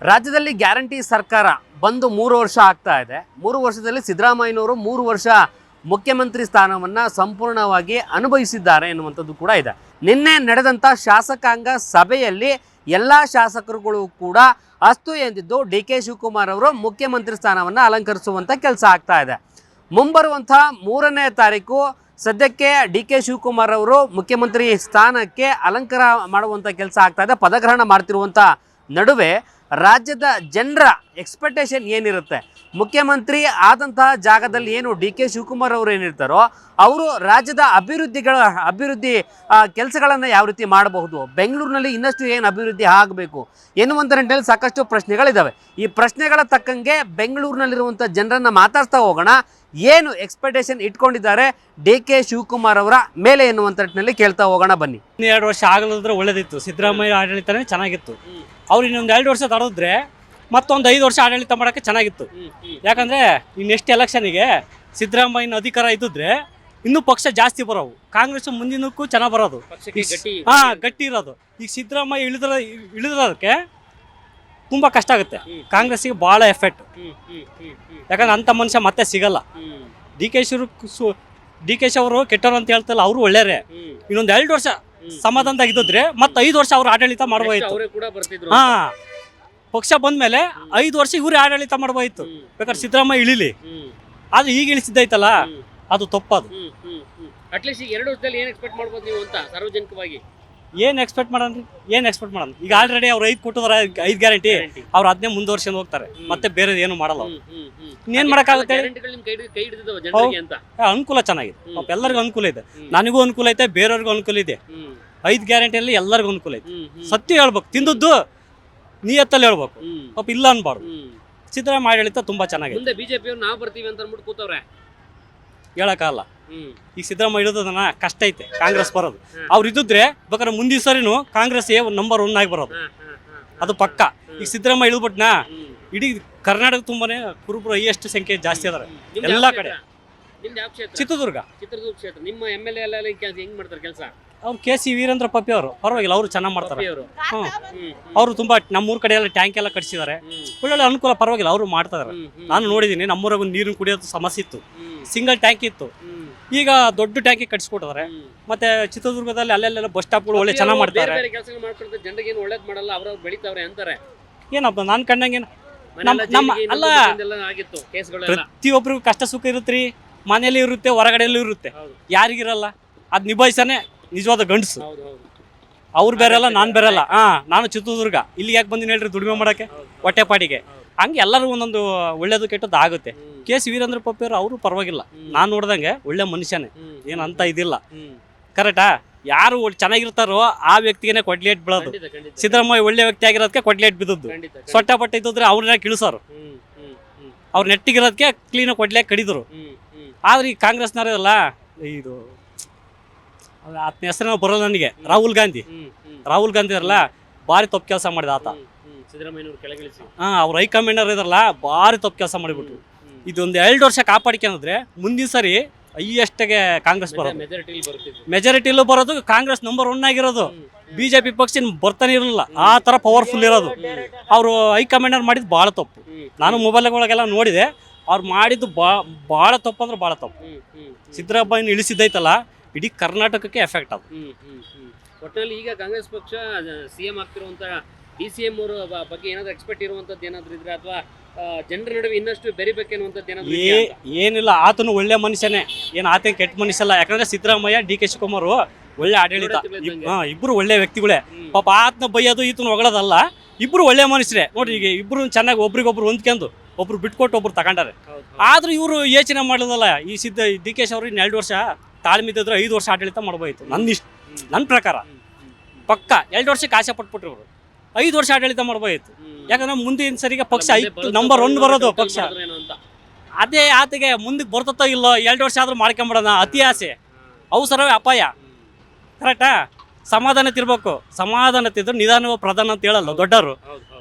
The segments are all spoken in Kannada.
ರಾಜ್ಯದಲ್ಲಿ ಗ್ಯಾರಂಟಿ ಸರ್ಕಾರ ಬಂದು 3 ವರ್ಷ ಆಗ್ತಾ ಇದೆ. 3 ವರ್ಷದಲ್ಲಿ ಸಿದ್ದರಾಮಯ್ಯನವರು 3 ವರ್ಷ ಮುಖ್ಯಮಂತ್ರಿ ಸ್ಥಾನವನ್ನು ಸಂಪೂರ್ಣವಾಗಿ ಅನುಭವಿಸಿದ್ದಾರೆ ಎನ್ನುವಂಥದ್ದು ಕೂಡ ಇದೆ. ನಿನ್ನೆ ನಡೆದಂಥ ಶಾಸಕಾಂಗ ಸಭೆಯಲ್ಲಿ ಎಲ್ಲ ಶಾಸಕರುಗಳು ಕೂಡ ಅಸ್ತು ಎಂದಿದ್ದು ಡಿ ಕೆ ಶಿವಕುಮಾರ್ ಅವರು ಮುಖ್ಯಮಂತ್ರಿ ಸ್ಥಾನವನ್ನು ಅಲಂಕರಿಸುವಂಥ ಕೆಲಸ ಆಗ್ತಾ ಇದೆ. ಮುಂಬರುವಂಥ 3ನೇ ತಾರೀಕು ಸದ್ಯಕ್ಕೆ ಡಿ ಕೆ ಶಿವಕುಮಾರ್ ಅವರು ಮುಖ್ಯಮಂತ್ರಿ ಸ್ಥಾನಕ್ಕೆ ಅಲಂಕಾರ ಮಾಡುವಂಥ ಕೆಲಸ ಆಗ್ತಾ ಇದೆ. ಪದಗ್ರಹಣ ಮಾಡ್ತಿರುವಂಥ ನಡುವೆ ರಾಜ್ಯದ ಜನರ ಎಕ್ಸ್ಪೆಕ್ಟೇಷನ್ ಏನಿರುತ್ತೆ, ಮುಖ್ಯಮಂತ್ರಿ ಆದಂತಹ ಜಾಗದಲ್ಲಿ ಏನು ಡಿ ಕೆ ಶಿವಕುಮಾರ್ ಅವರು ಏನಿರ್ತಾರೋ ಅವರು ರಾಜ್ಯದ ಅಭಿವೃದ್ಧಿ ಕೆಲಸಗಳನ್ನು ಯಾವ ರೀತಿ ಮಾಡಬಹುದು, ಬೆಂಗಳೂರಿನಲ್ಲಿ ಇನ್ನಷ್ಟು ಏನು ಅಭಿವೃದ್ಧಿ ಆಗಬೇಕು ಎನ್ನುವಂಥ ನಿಟ್ಟಿನಲ್ಲಿ ಸಾಕಷ್ಟು ಪ್ರಶ್ನೆಗಳಿದ್ದಾವೆ. ಈ ಪ್ರಶ್ನೆಗಳ ತಕ್ಕಂಗೆ ಬೆಂಗಳೂರಿನಲ್ಲಿರುವಂಥ ಜನರನ್ನು ಮಾತಾಡ್ತಾ ಹೋಗೋಣ. ಏನು ಎಕ್ಸ್ಪೆಕ್ಟೇಷನ್ ಇಟ್ಕೊಂಡಿದ್ದಾರೆ ಡಿ ಕೆ ಶಿವಕುಮಾರ್ ಅವರ ಮೇಲೆ ಎನ್ನುವಂಥ ನಿಟ್ಟಿನಲ್ಲಿ ಕೇಳ್ತಾ ಹೋಗೋಣ ಬನ್ನಿ. 2 ವರ್ಷ ಆಗಲಿದ್ರೆ ಒಳ್ಳೇದಿತ್ತು. ಸಿದ್ದರಾಮಯ್ಯ ಆಡಳಿತನೇ ಚೆನ್ನಾಗಿತ್ತು. ಅವ್ರು ಇನ್ನೊಂದು 2 ವರ್ಷ ತಡೆದ್ರೆ ಮತ್ತೊಂದು 5 ವರ್ಷ ಆಡಳಿತ ಮಾಡೋಕ್ಕೆ ಚೆನ್ನಾಗಿತ್ತು. ಯಾಕಂದರೆ ಈ ನೆಕ್ಸ್ಟ್ ಎಲೆಕ್ಷನಿಗೆ ಸಿದ್ದರಾಮಯ್ಯನ ಅಧಿಕಾರ ಇದ್ದಿದ್ರೆ ಇನ್ನೂ ಪಕ್ಷ ಜಾಸ್ತಿ ಬರೋವು. ಕಾಂಗ್ರೆಸ್ ಮುಂದಿನಕ್ಕೂ ಚೆನ್ನಾಗಿ ಬರೋದು, ಗಟ್ಟಿ ಇರೋದು. ಈಗ ಸಿದ್ದರಾಮಯ್ಯ ಇಳಿದ್ರದಕ್ಕೆ ತುಂಬ ಕಷ್ಟ ಆಗುತ್ತೆ. ಕಾಂಗ್ರೆಸ್ಸಿಗೆ ಭಾಳ ಎಫೆಕ್ಟ್. ಯಾಕಂದ್ರೆ ಅಂಥ ಮನುಷ್ಯ ಮತ್ತೆ ಸಿಗಲ್ಲ. ಡಿ ಕೆ ಶಿ ಅವರು ಕೆಟ್ಟರು ಅಂತ ಹೇಳ್ತಲ್ಲ, ಅವರು ಒಳ್ಳೆಯರೇ. ಇನ್ನೊಂದು 2 ವರ್ಷ ಸಮಾಧಾನದಾಗ ಇದ್ದಿದ್ರೆ ಮತ್ತೆ 5 ವರ್ಷ ಅವ್ರು ಆಡಳಿತ ಮಾಡ್ಬೋಯಿತ್ತು. ಪಕ್ಷ ಬಂದ್ಮೇಲೆ 5 ವರ್ಷ ಇವರೇ ಆಡಳಿತ ಮಾಡ್ಬೋಯಿತ್ತು. ಬೇಕಾದ್ರೆ ಸಿದ್ದರಾಮಯ್ಯ ಇಳಿಲಿ, ಆದ್ರೆ ಈಗ ಇಳಿಸಿದ್ದೈತಲ್ಲ ಅದು ತಪ್ಪದು. ಅಟ್ಲೀಸ್ಟ್ ಈಗ 2 ವರ್ಷದಲ್ಲಿ ಏನು ಎಕ್ಸ್ಪೆಕ್ಟ್ ಮಾಡ್ಬೋದು ನೀವು ಅಂತ ಸಾರ್ವಜನಿಕವಾಗಿ ಏನು ಎಕ್ಸ್ಪೆಕ್ಟ್ ಮಾಡೋಣ? ಈಗ ಆಲ್ರೆಡಿ ಅವ್ರು 5 ಕೊಟ್ಟಿದ್ದಾರೆ, 5 ಗ್ಯಾರಂಟಿ. ಅವ್ರು ಅದನ್ನೇ ಮುಂದುವರ್ಸ್ಕೊಂಡು ಹೋಗ್ತಾರೆ, ಮತ್ತೆ ಬೇರೆ ಏನು ಮಾಡಲ್ಲ. ಇನ್ನೇನು ಮಾಡೋಕ್ಕಾಗುತ್ತೆ? ಅನುಕೂಲ ಚೆನ್ನಾಗಿದೆ, ಎಲ್ಲರಿಗೂ ಅನುಕೂಲ ಇದೆ. ನನಗೂ ಅನುಕೂಲ ಐತೆ, ಬೇರೆಯವ್ರಿಗೂ ಅನುಕೂಲ ಇದೆ. 5 ಗ್ಯಾರಂಟಿಯಲ್ಲಿ ಎಲ್ಲರಿಗೂ ಅನುಕೂಲ ಐತೆ. ಸತ್ಯ ಹೇಳ್ಬೇಕು, ತಿಂದದ್ದು ನಿಯತ್ತಲ್ಲಿ ಹೇಳ್ಬೇಕು, ಪಾಪ ಇಲ್ಲ ಅನ್ಬಾರ್ದು. ಸಿದ್ದರಾಮಯ್ಯ ಆಡಳಿತ ತುಂಬಾ ಚೆನ್ನಾಗಿದೆ. ಬಿಜೆಪಿ ನಾವು ಬರ್ತೀವಿ ಅಂತ ಅಂದ್ಬಿಟ್ಟು ಕೂತವ್ರೆ, ಹೇಳಕ್ಕಾಗಲ್ಲ. ಈಗ ಸಿದ್ದರಾಮಯ್ಯ ಇಡೋದನ್ನ ಕಷ್ಟ ಐತೆ ಕಾಂಗ್ರೆಸ್ ಬರೋದು. ಅವ್ರು ಇದ್ದಿದ್ರೆ ಬೇಕಾದ್ರೆ ಮುಂದಿನ ಸರಿನು ಕಾಂಗ್ರೆಸ್ ನಂಬರ್ 1 ಆಗಿ ಬರೋದು, ಅದು ಪಕ್ಕ. ಈಗ ಸಿದ್ದರಾಮಯ್ಯ ಇಳಿದ್ಬಿಟ್ನಾ ಇಡೀ ಕರ್ನಾಟಕ ತುಂಬಾನೇ ಕುರುಬರು ಹೈಯೆಸ್ಟ್ ಸಂಖ್ಯೆ ಜಾಸ್ತಿ ಅದಾರೆ ಎಲ್ಲ ಕಡೆ. ಚಿತ್ರದುರ್ಗ ಕ್ಷೇತ್ರ. ನಿಮ್ಮ MLA ಎಲ್ಲ ಹೆಂಗ್ ಮಾಡ್ತಾರೆ ಕೆಲಸ? ಅವ್ರು ಕೆ.ಸಿ. ವೀರೇಂದ್ರ ಪಪ್ಪಿ ಅವರು ಪರವಾಗಿಲ್ಲ, ಅವರು ಚೆನ್ನಾಗಿ ಮಾಡ್ತಾರೆ. ಅವರು ತುಂಬಾ ನಮ್ಮೂರ್ ಕಡೆ ಎಲ್ಲ ಟ್ಯಾಂಕ್ ಎಲ್ಲ ಕಟ್ಸಿದ್ದಾರೆ, ಒಳ್ಳೊಳ್ಳೆ ಅನುಕೂಲ, ಪರವಾಗಿಲ್ಲ, ಅವರು ಮಾಡ್ತಾರೆ. ನಾನು ನೋಡಿದೀನಿ, ನಮ್ಮೂರಾಗ ನೀರಿನ ಕುಡಿಯೋದು ಸಮಸ್ಯೆ ಇತ್ತು, ಸಿಂಗಲ್ ಟ್ಯಾಂಕ್ ಇತ್ತು. ಈಗ ದೊಡ್ಡ ಟ್ಯಾಂಕಿ ಕಟ್ಸಿಕೊಟ್ಟಿದ್ದಾರೆ. ಮತ್ತೆ ಚಿತ್ರದುರ್ಗದಲ್ಲಿ ಅಲ್ಲೆಲ್ಲ ಬಸ್ ಸ್ಟಾಪ್ಗಳು ಒಳ್ಳೆ ಚೆನ್ನಾಗಿ ಮಾಡ್ತಾರೆ. ಜನರಿಗೆ ಒಳ್ಳೇದ್ ಮಾಡಲ್ಲ, ಅವ್ರವ್ರು ಬೆಳಿತಾವ್ರೆ ಅಂತಾರೆ. ಏನಪ್ಪ ನಾನು ಕಂಡಂಗೇನು ನಮ್ಮ ಅಲ್ಲ, ಪ್ರತಿಯೊಬ್ಬರಿಗೂ ಕಷ್ಟ ಸುಖ ಇರುತ್ತ್ರಿ. ಮನೆಯಲ್ಲಿ ಇರುತ್ತೆ, ಹೊರಗಡೆಯಲ್ಲೂ ಇರುತ್ತೆ, ಯಾರಿಗಿರಲ್ಲ. ಅದ್ ನಿಭಾಯಿಸನೆ ನಿಜವಾದ ಗಂಡಸು. ಅವ್ರು ಬೇರೆಲ್ಲ, ನಾನು ಬೇರೆಲ್ಲ. ನಾನು ಚಿತ್ರದುರ್ಗ, ಇಲ್ಲಿ ಯಾಕೆ ಬಂದಿನಿ ಹೇಳ್ರಿ, ದುಡಿಮೆ ಮಾಡಕ್ಕೆ, ಹೊಟ್ಟೆಪಾಡಿಗೆ. ಹಂಗೆ ಎಲ್ಲರೂ ಒಂದೊಂದು ಒಳ್ಳೇದು ಕೆಟ್ಟದ್ದು ಆಗುತ್ತೆ. ಕೆ.ಸಿ. ವೀರೇಂದ್ರ ಪಪ್ಪಿ ಅವರು ಪರವಾಗಿಲ್ಲ, ನಾನು ನೋಡ್ದಂಗೆ ಒಳ್ಳೆ ಮನುಷ್ಯನೇ, ಏನಂತ ಇದಿಲ್ಲ. ಕರೆಕ್ಟಾ? ಯಾರು ಚೆನ್ನಾಗಿರ್ತಾರೋ ಆ ವ್ಯಕ್ತಿಗೆ ಕೊಡ್ಲೇಟ್ ಬೀಳೋದು. ಸಿದ್ದರಾಮಯ್ಯ ಒಳ್ಳೆ ವ್ಯಕ್ತಿ ಆಗಿರೋದಕ್ಕೆ ಕೊಡ್ಲೇಟ್ ಬಿದ್ದದ್ದು. ಸೊಟ್ಟ ಪಟ್ಟ ಇದ್ದಿದ್ರೆ ಅವ್ರನ್ನ ಕಿಳಿಸೋರು, ಅವ್ರು ನೆಟ್ಟಿಗಿರೋದಕ್ಕೆ ಕ್ಲೀನಾಗಿ ಕೊಡ್ಲೇಟ್ ಕಡಿದ್ರು. ಆದ್ರೆ ಈ ಕಾಂಗ್ರೆಸ್ನವರಲ್ಲ, ಇದು ಆತನ ಹೆಸರು ಬರೋಲ್ಲ ನನಗೆ, ರಾಹುಲ್ ಗಾಂಧಿ ಇರಲ್ಲ, ಭಾರಿ ತಪ್ಪು ಕೆಲಸ ಮಾಡಿದ ಆತ. ಅವ್ರ ಹೈಕಮಾಂಡರ್ ಇದಾರಲ್ಲ, ಭಾರಿ ತಪ್ಪು ಕೆಲಸ ಮಾಡಿಬಿಟ್ರು. ಇದೊಂದು 2 ವರ್ಷ ಕಾಪಾಡಿಕೊಂಡ್ರೆ ಮುಂದಿನ ಸರಿ ಹೈಯೆಸ್ಟ್ಗೆ ಕಾಂಗ್ರೆಸ್ ಬರೋದು, ಮೆಜಾರಿಟಿಲೂ ಬರೋದು. ಕಾಂಗ್ರೆಸ್ ನಂಬರ್ 1 ಆಗಿರೋದು. ಬಿಜೆಪಿ ಪಕ್ಷ ಬರ್ತಾನೆ ಇರಲಿಲ್ಲ, ಆ ಥರ ಪವರ್ಫುಲ್ ಇರೋದು. ಅವರು ಹೈಕಮಾಂಡರ್ ಮಾಡಿದ್ದು ಭಾಳ ತಪ್ಪು. ನಾನು ಮೊಬೈಲ್ಗಳಿಗೆಲ್ಲ ನೋಡಿದೆ, ಅವ್ರು ಮಾಡಿದ್ದು ಭಾಳ ತಪ್ಪು ಅಂದ್ರೆ ಭಾಳ ತಪ್ಪು. ಸಿದ್ದರಾಮಯ್ಯನ ಇಳಿಸಿದ್ದೈತಲ್ಲ, ಇಡೀ ಕರ್ನಾಟಕಕ್ಕೆ ಎಫೆಕ್ಟ್ ಅದು. ಒಟ್ಟಿನಲ್ಲಿ ಈಗ ಕಾಂಗ್ರೆಸ್ ಪಕ್ಷ CM ಆಗ್ತಿರುವಂತ DCM ಅವರ ಬಗ್ಗೆ ಏನಾದ್ರು ಎಕ್ಸ್ಪೆಕ್ಟ್ ಇರುವಂತದ್ದು ಏನಾದ್ರು ಇದ್ರೆ, ಅಥವಾ ಜನರ ನಡುವೆ ಇನ್ನಷ್ಟು ಬೆರಿಬೇಕೆನ್ನುವಂಥದ್ದು ಏನಾದ್ರು? ಏನಿಲ್ಲ, ಆತನು ಒಳ್ಳೆ ಮನುಷ್ಯನೇ, ಏನು ಆತನ ಕೆಟ್ಟ ಮನುಷ್ಯ ಅಲ್ಲ. ಯಾಕಂದ್ರೆ ಸಿದ್ದರಾಮಯ್ಯ, ಡಿ ಕೆ ಶಿವಕುಮಾರ್ ಒಳ್ಳೆ ಆಡಳಿತ, ಇಬ್ರು ಒಳ್ಳೆ ವ್ಯಕ್ತಿಗಳೇ. ಪಾಪ ಆತನ ಬೈಯೋದು ಈತನ ಹೊಗಳೋದಲ್ಲ, ಇಬ್ರು ಒಳ್ಳೆ ಮನುಷ್ಯರೇ. ನೋಡ್ರಿ, ಈಗ ಇಬ್ರು ಚೆನ್ನಾಗಿ ಒಬ್ರಿಗೊಬ್ರು ಹೊಂದ್ಕೊಂಡು, ಒಬ್ರು ಬಿಟ್ಕೊಟ್ಟು ಒಬ್ರು ತಗೊಂಡಾರೆ. ಆದ್ರೂ ಇವರು ಯೋಚನೆ ಮಾಡೋದಲ್ಲ. ಈ ಡಿ ಕೆ ಶಿ ಅವರು 2 ವರ್ಷ ತಾಳ್ಮೆ ಇದ್ದಿದ್ರೆ 5 ವರ್ಷ ಆಡಳಿತ ಮಾಡ್ಬೋಯ್ತು. ನನ್ನ ಪ್ರಕಾರ ಪಕ್ಕ 2 ವರ್ಷಕ್ಕೆ ಆಸೆ ಪಟ್ಬಿಟ್ರು ಇವರು, 5 ವರ್ಷ ಆಡಳಿತ ಮಾಡ್ಬೋಯ್ತು. ಯಾಕಂದ್ರೆ ಮುಂದಿನ ಸರಿಗೆ ಪಕ್ಷ ನಂಬರ್ 1 ಬರೋದು ಪಕ್ಷ. ಅದೇ ಆತಗೆ ಮುಂದಕ್ಕೆ ಬರ್ತತೋ ಇಲ್ಲೋ, 2 ವರ್ಷ ಆದ್ರೂ ಮಾಡ್ಕೊಂಬಿಡೋಣ, ಅತಿ ಆಸೆ ಅವಸರವೇ ಅಪಾಯ. ಕರೆಕ್ಟಾ? ಸಮಾಧಾನ ತಿರ್ಬೇಕು. ಸಮಾಧಾನ ತಿಂದ್ರೆ ನಿಧಾನ ಪ್ರಧಾನ ಅಂತ ಹೇಳಲ್ಲ ದೊಡ್ಡವರು.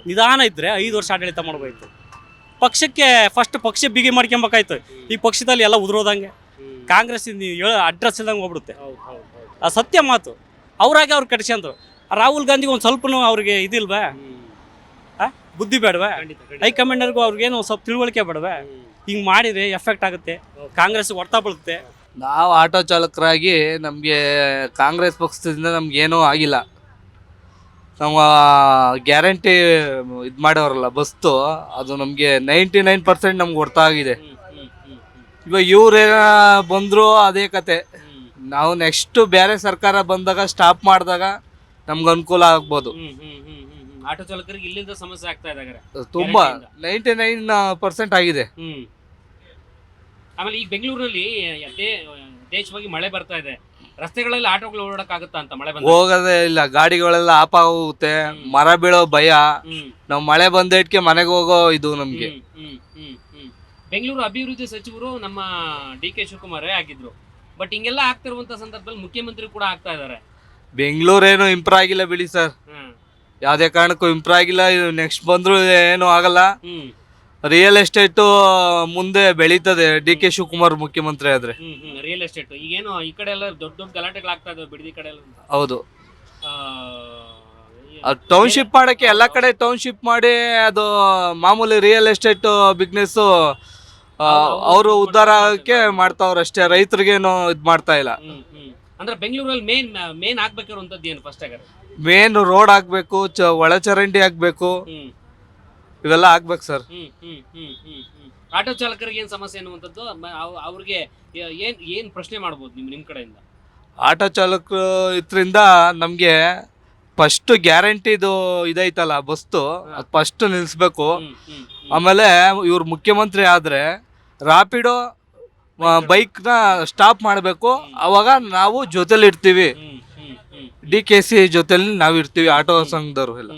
ನಿಧಾನ ಇದ್ರೆ 5 ವರ್ಷ ಆಡಳಿತ ಮಾಡ್ಬೋಯ್ತು. ಪಕ್ಷಕ್ಕೆ ಫಸ್ಟ್ ಪಕ್ಷ ಬಿಗಿ ಮಾಡ್ಕೊಬೇಕಾಯ್ತು. ಈ ಪಕ್ಷದಲ್ಲಿ ಎಲ್ಲ ಉದುರೋದಂಗೆ, ಕಾಂಗ್ರೆಸ್ ಅಡ್ರೆಸ್ ಇಲ್ದಂಗೆ ಹೋಗ್ಬಿಡುತ್ತೆ. ಆ ಸತ್ಯ ಮಾತು. ಅವರಾಗೆ ಅವ್ರು ಕಟ್ಸ್ಕೊಂಡ್ರು. ರಾಹುಲ್ ಗಾಂಧಿಗೆ ಒಂದು ಸ್ವಲ್ಪನೂ ಅವ್ರಿಗೆ ಇದಿಲ್ವಾ? ಬುದ್ಧಿ ಬೇಡವೆ? ಖಂಡಿತ, ಖಂಡಿತ. ಹೈಕಮಾಂಡರ್ಗೂ ಅವ್ರಿಗೇನು ಸ್ವಲ್ಪ ತಿಳುವಳಿಕೆ ಬೇಡವೆ? ಹಿಂಗೆ ಮಾಡಿದ್ರೆ ಎಫೆಕ್ಟ್ ಆಗುತ್ತೆ, ಕಾಂಗ್ರೆಸ್ ಹೊಡ್ತಾ ಬೀಳುತ್ತೆ. ನಾವು ಆಟೋ ಚಾಲಕರಾಗಿ ನಮಗೆ ಕಾಂಗ್ರೆಸ್ ಪಕ್ಷದಿಂದ ನಮ್ಗೇನೂ ಆಗಿಲ್ಲ. ನಮ್ಮ ಗ್ಯಾರಂಟಿ ಇದು ಮಾಡೋರಲ್ಲ ಬಸ್ತು, ಅದು ನಮಗೆ 99% ನಮ್ಗೆ ಹೊರ್ತಾ ಆಗಿದೆ. ಇವಾಗ ಇವ್ರೇನ ಬಂದರು ಅದೇ ಕತೆ. ನಾವು ನೆಕ್ಸ್ಟ್ ಬೇರೆ ಸರ್ಕಾರ ಬಂದಾಗ ಸ್ಟಾಪ್ ಮಾಡಿದಾಗ ನಮ್ಗೆ ಅನುಕೂಲ ಆಗ್ಬೋದು. ಆಟೋ ಚಾಲಕರಿಗೆ ಇಲ್ಲಿಂದ ಸಮಸ್ಯೆ ಆಗ್ತಾ ಇದೆ ತುಂಬಾ 99% ಆಗಿದೆ. ಆಮೇಲೆ ಈಗ ಬೆಂಗಳೂರಿನಲ್ಲಿ ಯಥೇಚ್ಛವಾಗಿ ಮಳೆ ಬರ್ತಾ ಇದೆ, ರಸ್ತೆಗಳಲ್ಲಿ ಆಟೋಗಳು ಓಡಾಡಕ್ಕಾಗುತ್ತಾ ಅಂತ ಮಳೆ ಬಂದ ಹೋಗೋದೇ ಇಲ್ಲ, ಗಾಡಿಗಳೆಲ್ಲ ಆಫ್ ಆಗೋಗುತ್ತೆ, ಮರ ಬೀಳೋ ಭಯ. ನಾವು ಮಳೆ ಬಂದಿಟ್ಕೆ ಮನೆಗೆ ಹೋಗೋ ಇದು ನಮ್ಗೆ. ಬೆಂಗಳೂರು ಅಭಿವೃದ್ಧಿ ಸಚಿವರು ನಮ್ಮ DK ಶಿವಕುಮಾರ್ ಆಗಿದ್ರು. ಬಟ್ ಹಿಂಗೆಲ್ಲ ಆಗ್ತಿರುವಂತ ಸಂದರ್ಭದಲ್ಲಿ ಮುಖ್ಯಮಂತ್ರಿ ಕೂಡ ಆಗ್ತಾ ಇದಾರೆ. ಬೆಂಗಳೂರೇನು ಇಂಪ್ರೂವ್ ಆಗಿಲ್ಲ ಬಿಡಿ ಸರ್, ಯಾವುದೇ ಕಾರಣಕ್ಕೂ ಇಂಪ್ರೂವ್ ಆಗಿಲ್ಲ. ನೆಕ್ಸ್ಟ್ ಬಂದ್ರು ಏನು ಆಗಲ್ಲ. ರಿಯಲ್ ಎಸ್ಟೇಟು ಮುಂದೆ ಬೆಳೀತದೆ DK ಶಿವಕುಮಾರ್ ಮುಖ್ಯಮಂತ್ರಿ ಆದ್ರೆ. ರಿಯಲ್ ಎಸ್ಟೇಟ್ ಈಗೇನು ಈ ಕಡೆ ಎಲ್ಲ ದೊಡ್ಡ ದೊಡ್ಡ ಗಲಾಟೆಗಳಾಗ್ತಾ ಇದಾವೆ ಬಿಡದಿ ಕಡೆ ಎಲ್ಲ. ಹೌದು, ಟೌನ್ಶಿಪ್ ಮಾಡಕ್ಕೆ ಎಲ್ಲ ಕಡೆ ಟೌನ್ಶಿಪ್ ಮಾಡಿ ಅದು ಮಾಮೂಲಿ ರಿಯಲ್ ಎಸ್ಟೇಟ್ ಬಿಸ್ನೆಸ್ ಅವರು ಉದ್ಧಾರ ಆಗಕ್ಕೆ ಮಾಡ್ತಾವ್ರಷ್ಟೇ, ರೈತರಿಗೇನು ಇದು ಮಾಡ್ತಾ ಇಲ್ಲ. ಅಂದ್ರೆ ಬೆಂಗಳೂರಲ್ಲಿ ಮೇನ್ ಆಗ್ಬೇಕಿರುವಂತದ್ದು ಏನು ಫಸ್ಟ್ ಆಗ? ಮೇನ್ ರೋಡ್ ಆಗ್ಬೇಕು, ಒಳಚರಂಡಿ ಆಗ್ಬೇಕು, ಇವೆಲ್ಲ ಆಗ್ಬೇಕು ಸರ್. ಆಟೋ ಚಾಲಕರಿಗೆ ಏನ್ ಸಮಸ್ಯೆ ಅನ್ನುವಂಥದ್ದು ಅವ್ರಿಗೆ ಏನ್ ಪ್ರಶ್ನೆ ಮಾಡ್ಬೋದು ನಿಮ್ ಕಡೆಯಿಂದ? ಆಟೋ ಚಾಲಕರು ಇದರಿಂದ ನಮಗೆ ಫಸ್ಟ್ ಗ್ಯಾರಂಟಿದು ಇದೈತಲ್ಲ ಬಸ್ತು, ಅದು ಫಸ್ಟ್ ನಿಲ್ಲಿಸ್ಬೇಕು. ಆಮೇಲೆ ಇವ್ರು ಮುಖ್ಯಮಂತ್ರಿ ಆದರೆ ರಾಪಿಡೋ ಬೈಕ್ನ ಸ್ಟಾಪ್ ಮಾಡಬೇಕು. ಅವಾಗ ನಾವು ಜೊತೆಲಿ ಇರ್ತೀವಿ, DKC ಜೊತೆಲಿ ನಾವು ಇರ್ತೀವಿ, ಆಟೋ ಸಂಘದವ್ರು ಎಲ್ಲ.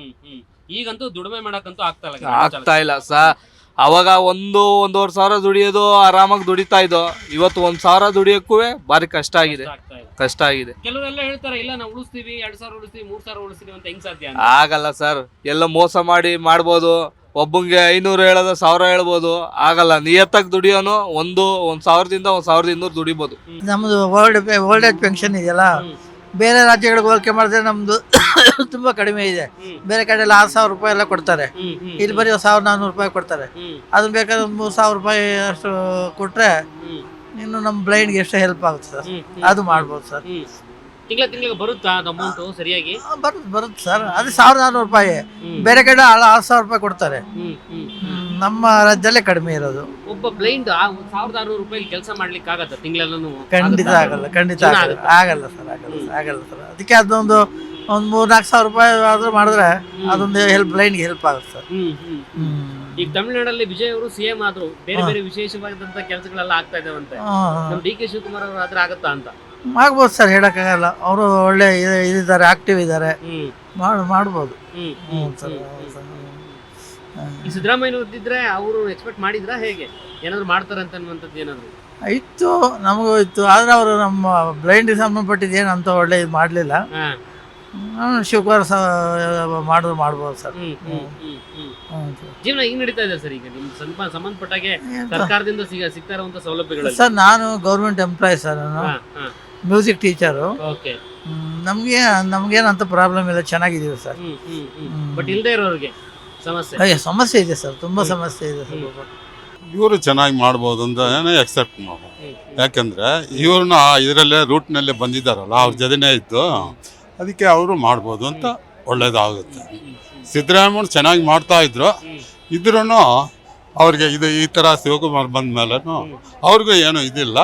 ಈಗಂತೂ ದುಡಿಮೆ ಮಾಡಕ್ಕಂತೂ ಆಗ್ತಾ ಇಲ್ಲ ಅವಾಗ ಒಂದೂವರೆ ಸಾವಿರ ದುಡಿಯೋದು ಆರಾಮಾಗಿ ದುಡಿತಾ ಇದ್ದೋ. ಇವತ್ತು 1,000 ದುಡಿಯೋಕ್ಕೂ ಭಾರಿ ಕಷ್ಟ ಆಗಿದೆ. ಕೆಲವರೆಲ್ಲ ಹೇಳ್ತಾರೆ ಇಲ್ಲ ನಾವು ಉಳಿಸ್ತೀವಿ, 2,000 ಉಳಿಸ್ತೀವಿ, 3,000 ಉಳಿಸ್ತೀವಿ ಅಂತ ಹೆಂಗ್ ಸಾಧ್ಯ? ಆಗಲ್ಲ ಸರ್, ಎಲ್ಲ ಮೋಸ ಮಾಡಿ ಮಾಡ್ಬೋದು. ಒಬ್ಬಂಗೆ 500 ಹೇಳೋದು 1,000 ಹೇಳ್ಬೋದು, ಆಗಲ್ಲ. ನಿಯತ್ತಾಗಿ ದುಡಿಯೋನು 1,000ದಿಂದ 1,200 ದುಡಿಬೋದು. ನಮ್ಮದು ಓಲ್ಡ್ ಏಜ್ ಪೆನ್ಷನ್ ಇದೆಯಲ್ಲ, ಬೇರೆ ರಾಜ್ಯಗಳಿಗೆ ಹೋಲಿಕೆ ಮಾಡಿದ್ರೆ ನಮ್ಮದು ತುಂಬ ಕಡಿಮೆ ಇದೆ. ಬೇರೆ ಕಡೆ ಎಲ್ಲ 6,000 ರೂಪಾಯಿ ಎಲ್ಲ ಕೊಡ್ತಾರೆ, ಇಲ್ಲಿ ಬರೀ 1,400 ರೂಪಾಯಿ ಕೊಡ್ತಾರೆ. ಅದನ್ನ ಬೇಕಾದ್ರೆ 3,000 ರೂಪಾಯಿ ಅಷ್ಟು ಕೊಟ್ಟರೆ ಇನ್ನು ನಮ್ಮ ಬ್ಲೈಂಡ್ಗೆ ಎಷ್ಟು ಹೆಲ್ಪ್ ಆಗುತ್ತೆ ಸರ್, ಅದು ಮಾಡ್ಬೋದು ಸರ್. ತಿಂಗಳಿಗೆ ಬರುತ್ತಾ ಅಮೌಂಟ್ ಸರಿಯಾಗಿ? ಬರುತ್ತೆ ಸರ್, ಅದು 1,400 ರೂಪಾಯಿ. ಬೇರೆ ಕಡೆ 6,000 ರೂಪಾಯಿ ಕೊಡ್ತಾರೆ, ನಮ್ಮ ರಾಜ್ಯದಲ್ಲೇ ಕಡಿಮೆ ಇರೋದು. ಒಬ್ಬ ಬ್ಲೈಂಡ್ 1,600 ರೂಪಾಯಿ ಕೆಲಸ ಮಾಡ್ಲಿಕ್ಕೆ ಆಗತ್ತ ತಿಂಗಳೆಲ್ಲ? ಖಂಡಿತ ಆಗಲ್ಲ ಆಗಲ್ಲ ಸರ್. ಅದಕ್ಕೆ ಅದೊಂದು 3,000-4,000 ರೂಪಾಯಿ ಆದ್ರೂ ಮಾಡಿದ್ರೆ ಅದೊಂದು ಬ್ಲೈಂಡ್ಗೆ ಹೆಲ್ಪ್ ಆಗುತ್ತೆ ಸರ್. ಈಗ ತಮಿಳುನಾಡಲ್ಲಿ ವಿಜಯ್ ಅವರು CM ಆದ್ರು, ಬೇರೆ ಬೇರೆ ವಿಶೇಷವಾದಂತ ಕೆಲಸಗಳೆಲ್ಲ ಆಗ್ತಾ ಇದಾವಂತೆ. ನಮ್ಮ DK ಶಿವಕುಮಾರ್ ಅವರು ಆದ್ರೆ ಆಗತ್ತಾ ಅಂತ? ಮಾಡ್ಬೋದು ಸರ್, ಹೇಳಕ್ಕಾಗಲ್ಲ. ಅವರು ಒಳ್ಳೆ ಇದ್ದಾರೆ, ಆಕ್ಟಿವ್ ಇದ್ದಾರೆ, ಮಾಡ್ಬೋದು. ಈ ಸಿದ್ದರಾಮಯ್ಯ ಇದ್ದಿದ್ರೆ ಅವರು ಎಕ್ಸ್ಪೆಕ್ಟ್ ಮಾಡಿದ್ರ ಹೇಗೆ ಏನಾದ್ರು ಮಾಡ್ತಾರೆ ಅಂತ ಅನ್ನುವಂಥದ್ದು ಏನಾದ್ರು ಇತ್ತು? ನಮಗೂ ಇತ್ತು, ಆದ್ರೆ ಅವರು ನಮ್ಮ ಬ್ಲೈಂಡ್ ಸಂಬಂಧಪಟ್ಟಿದ್ದು ಏನಂತ ಒಳ್ಳೆ ಇದು ಮಾಡಲಿಲ್ಲ. ಶಿವಕುಮಾರ್ ಮಾಡ್ಬೋದು ಸರ್. ಜೀವನ ಹಿಂಗ್ ನಡೀತಾ ಇದೆ ಸರ್ ಈಗ ನಿಮ್ ಸಂಬಂಧಪಟ್ಟಾಗೆ ಸರ್ಕಾರದಿಂದ ಸಿಗ್ತಾ ಇರುವಂತ ಸೌಲಭ್ಯಗಳು? ಸರ್ ನಾನು ಗೌರ್ಮೆಂಟ್ ಎಂಪ್ಲಾಯ್ ಸರ್, ನಾನು ಮ್ಯೂಸಿಕ್ ಟೀಚರು. ನಮ್ಗೇನಂತ ಪ್ರಾಬ್ಲಮ್ ಇಲ್ಲ, ಚೆನ್ನಾಗಿದ್ದೀವಿ ಸರ್. ಬಟ್ ಇಲ್ಲದೆ ಇರೋರಿಗೆ ಸಮಸ್ಯೆ ಇದೆ ಸರ್, ತುಂಬಾ ಸಮಸ್ಯೆ ಇದೆ ಸರ್. ಇವರು ಚೆನ್ನಾಗಿ ಮಾಡ್ಬೋದು ಅಂತ ಎಕ್ಸೆಪ್ಟ್ ಮಾಡ್ಬೋದು. ಯಾಕಂದರೆ ಇವ್ರನ್ನ ಇದರಲ್ಲೇ ರೂಟ್ನಲ್ಲೇ ಬಂದಿದ್ದಾರಲ್ಲ, ಅವ್ರ ಜೊತೆನೇ ಇದ್ದು ಅದಕ್ಕೆ ಅವರು ಮಾಡ್ಬೋದು ಅಂತ ಒಳ್ಳೇದಾಗುತ್ತೆ. ಸಿದ್ದರಾಮಯ್ಯ ಚೆನ್ನಾಗಿ ಮಾಡ್ತಾ ಇದ್ರು ಅವ್ರಿಗೆ ಈ ಥರ ಶಿವಕುಮಾರ್ ಬಂದ ಮೇಲೆ ಅವ್ರಿಗೂ ಏನೂ ಇದಿಲ್ಲ,